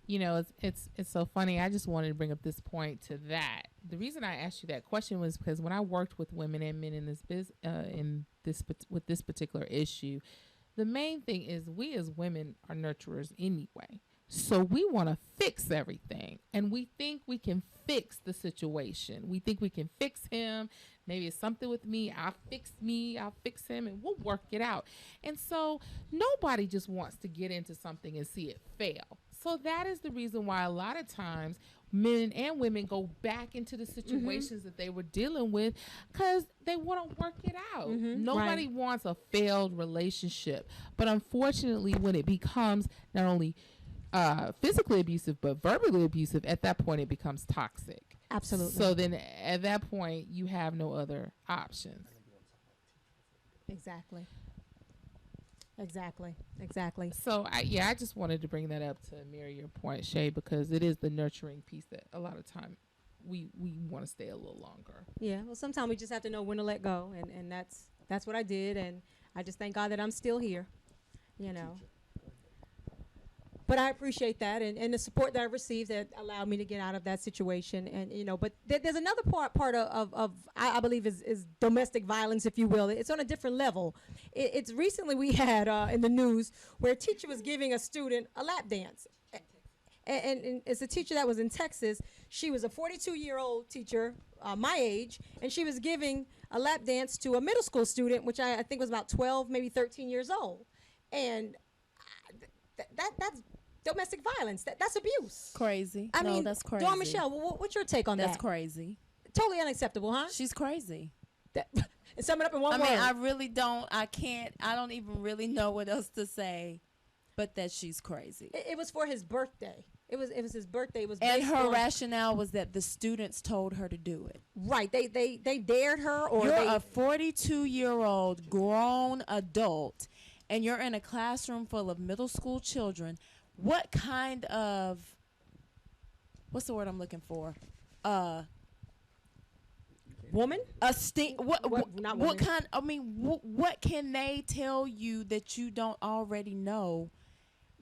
It's so funny. I just wanted to bring up this point to that. The reason I asked you that question was because when I worked with women and men in this with this particular issue, the main thing is we as women are nurturers anyway. So we want to fix everything, and we think we can fix the situation. We think we can fix him. Maybe it's something with me. I'll fix him, and we'll work it out. And so nobody just wants to get into something and see it fail. So that is the reason why a lot of times men and women go back into the situations that they were dealing with, because they want to work it out. Nobody wants a failed relationship. But unfortunately, when it becomes not only physically abusive but verbally abusive, at that point it becomes toxic. Absolutely. So then at that point you have no other options. Exactly. So I just wanted to bring that up to mirror your point, Shay, because it is the nurturing piece that a lot of time we want to stay a little longer. Yeah, well, sometimes we just have to know when to let go, and that's what I did, and I just thank God that I'm still here, But I appreciate that and the support that I received that allowed me to get out of that situation. And, but there's another part of I believe is domestic violence, if you will. It's on a different level. It's recently we had in the news where a teacher was giving a student a lap dance. And it's a teacher that was in Texas. She was a 42-year-old teacher, my age, and she was giving a lap dance to a middle school student, which I think was about 12, maybe 13 years old. And that's domestic violence. That's abuse. Crazy. I mean, that's crazy. Dawn Michelle, what's your take on that? That's crazy. Totally unacceptable, huh? She's crazy. And sum it up in one word. I mean, I really don't. I don't even really know what else to say, but that she's crazy. It was for his birthday. It was his birthday. It was And based her on- rationale was that the students told her to do it. Right. They dared her, or you're they, a 42-year-old grown adult, and you're in a classroom full of middle school children. What kind of, what's the word I'm looking for? Woman? What kind? I mean, what can they tell you that you don't already know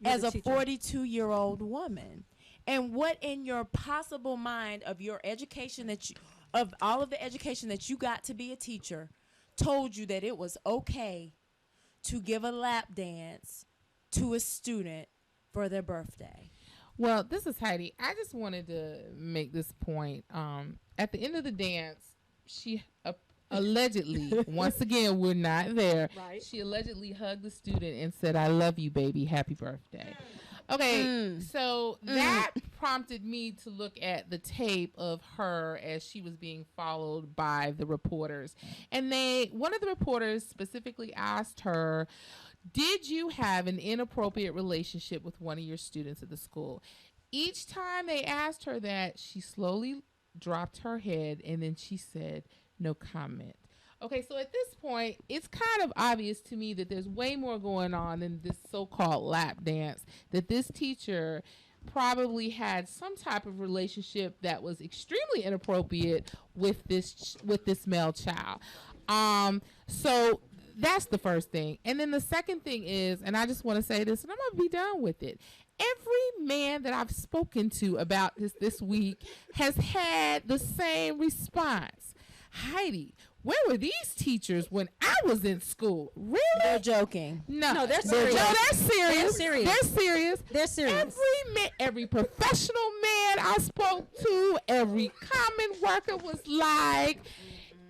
as a 42-year-old woman? And what in your possible mind of your education of all of the education that you got to be a teacher, told you that it was okay to give a lap dance to a student for their birthday? Well, this is Heidi. I just wanted to make this point. At the end of the dance, she allegedly, once again, we're not there. Right. She allegedly hugged the student and said, "I love you, baby. Happy birthday." Okay, so that prompted me to look at the tape of her as she was being followed by the reporters. And one of the reporters specifically asked her, "Did you have an inappropriate relationship with one of your students at the school?" Each time they asked her that, she slowly dropped her head and then she said, "No comment." Okay, so at this point, it's kind of obvious to me that there's way more going on than this so-called lap dance, that this teacher probably had some type of relationship that was extremely inappropriate with this male child. So that's the first thing. And then the second thing is, and I just want to say this, and I'm going to be done with it. Every man that I've spoken to about this week has had the same response. Heidi, where were these teachers when I was in school? Really? They're joking. No, they're serious. No, they're serious. They're serious. They're serious. Every professional man I spoke to, every common worker was like,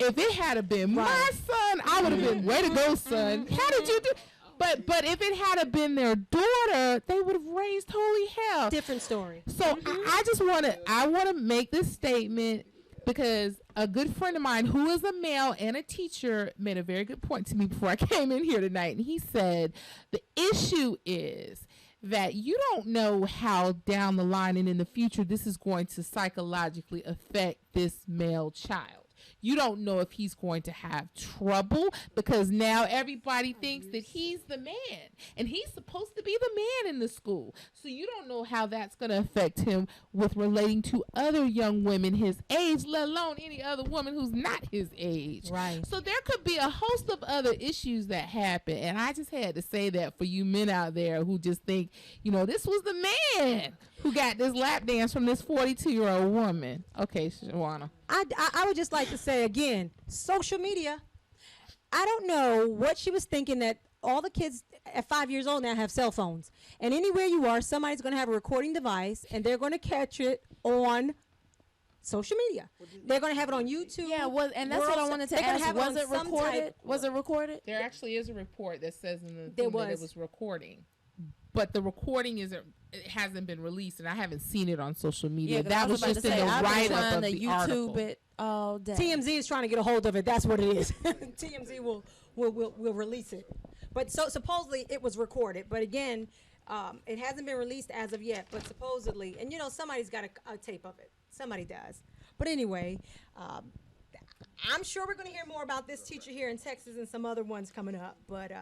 if it had been my son, I would have been, way to go, son. How did you do? But if it had been their daughter, they would have raised holy hell. Different story. So I just want to make this statement, because a good friend of mine who is a male and a teacher made a very good point to me before I came in here tonight. And he said, the issue is that you don't know how down the line and in the future this is going to psychologically affect this male child. You don't know if he's going to have trouble, because now everybody thinks that he's the man and he's supposed to be the man in the school. So you don't know how that's going to affect him with relating to other young women his age, let alone any other woman who's not his age. Right. So there could be a host of other issues that happen. And I just had to say that for you men out there who just think, this was the man who got this lap dance from this 42-year-old woman. Okay, Shawana. I would just like to say again, social media. I don't know what she was thinking, that all the kids at 5 years old now have cell phones. And anywhere you are, somebody's going to have a recording device, and they're going to catch it on social media. They're going to have it on YouTube. Yeah, and that's what I wanted to ask. Was it recorded? Was it recorded? There actually is a report that says in the thing that it was recording. But the recording hasn't been released, and I haven't seen it on social media. That was just in the write-up of the article. YouTube it all day. TMZ is trying to get a hold of it. That's what it is. TMZ will release it. But so supposedly it was recorded. But again, it hasn't been released as of yet. But supposedly, and somebody's got a tape of it. Somebody does. But anyway, I'm sure we're going to hear more about this teacher here in Texas and some other ones coming up. But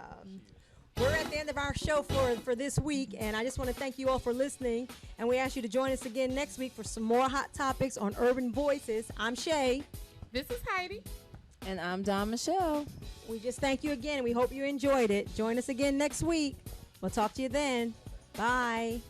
we're at the end of our show for this week, and I just want to thank you all for listening, and we ask you to join us again next week for some more hot topics on Urban Voices. I'm Shay. This is Heidi. And I'm Dawn Michelle. We just thank you again, and we hope you enjoyed it. Join us again next week. We'll talk to you then. Bye.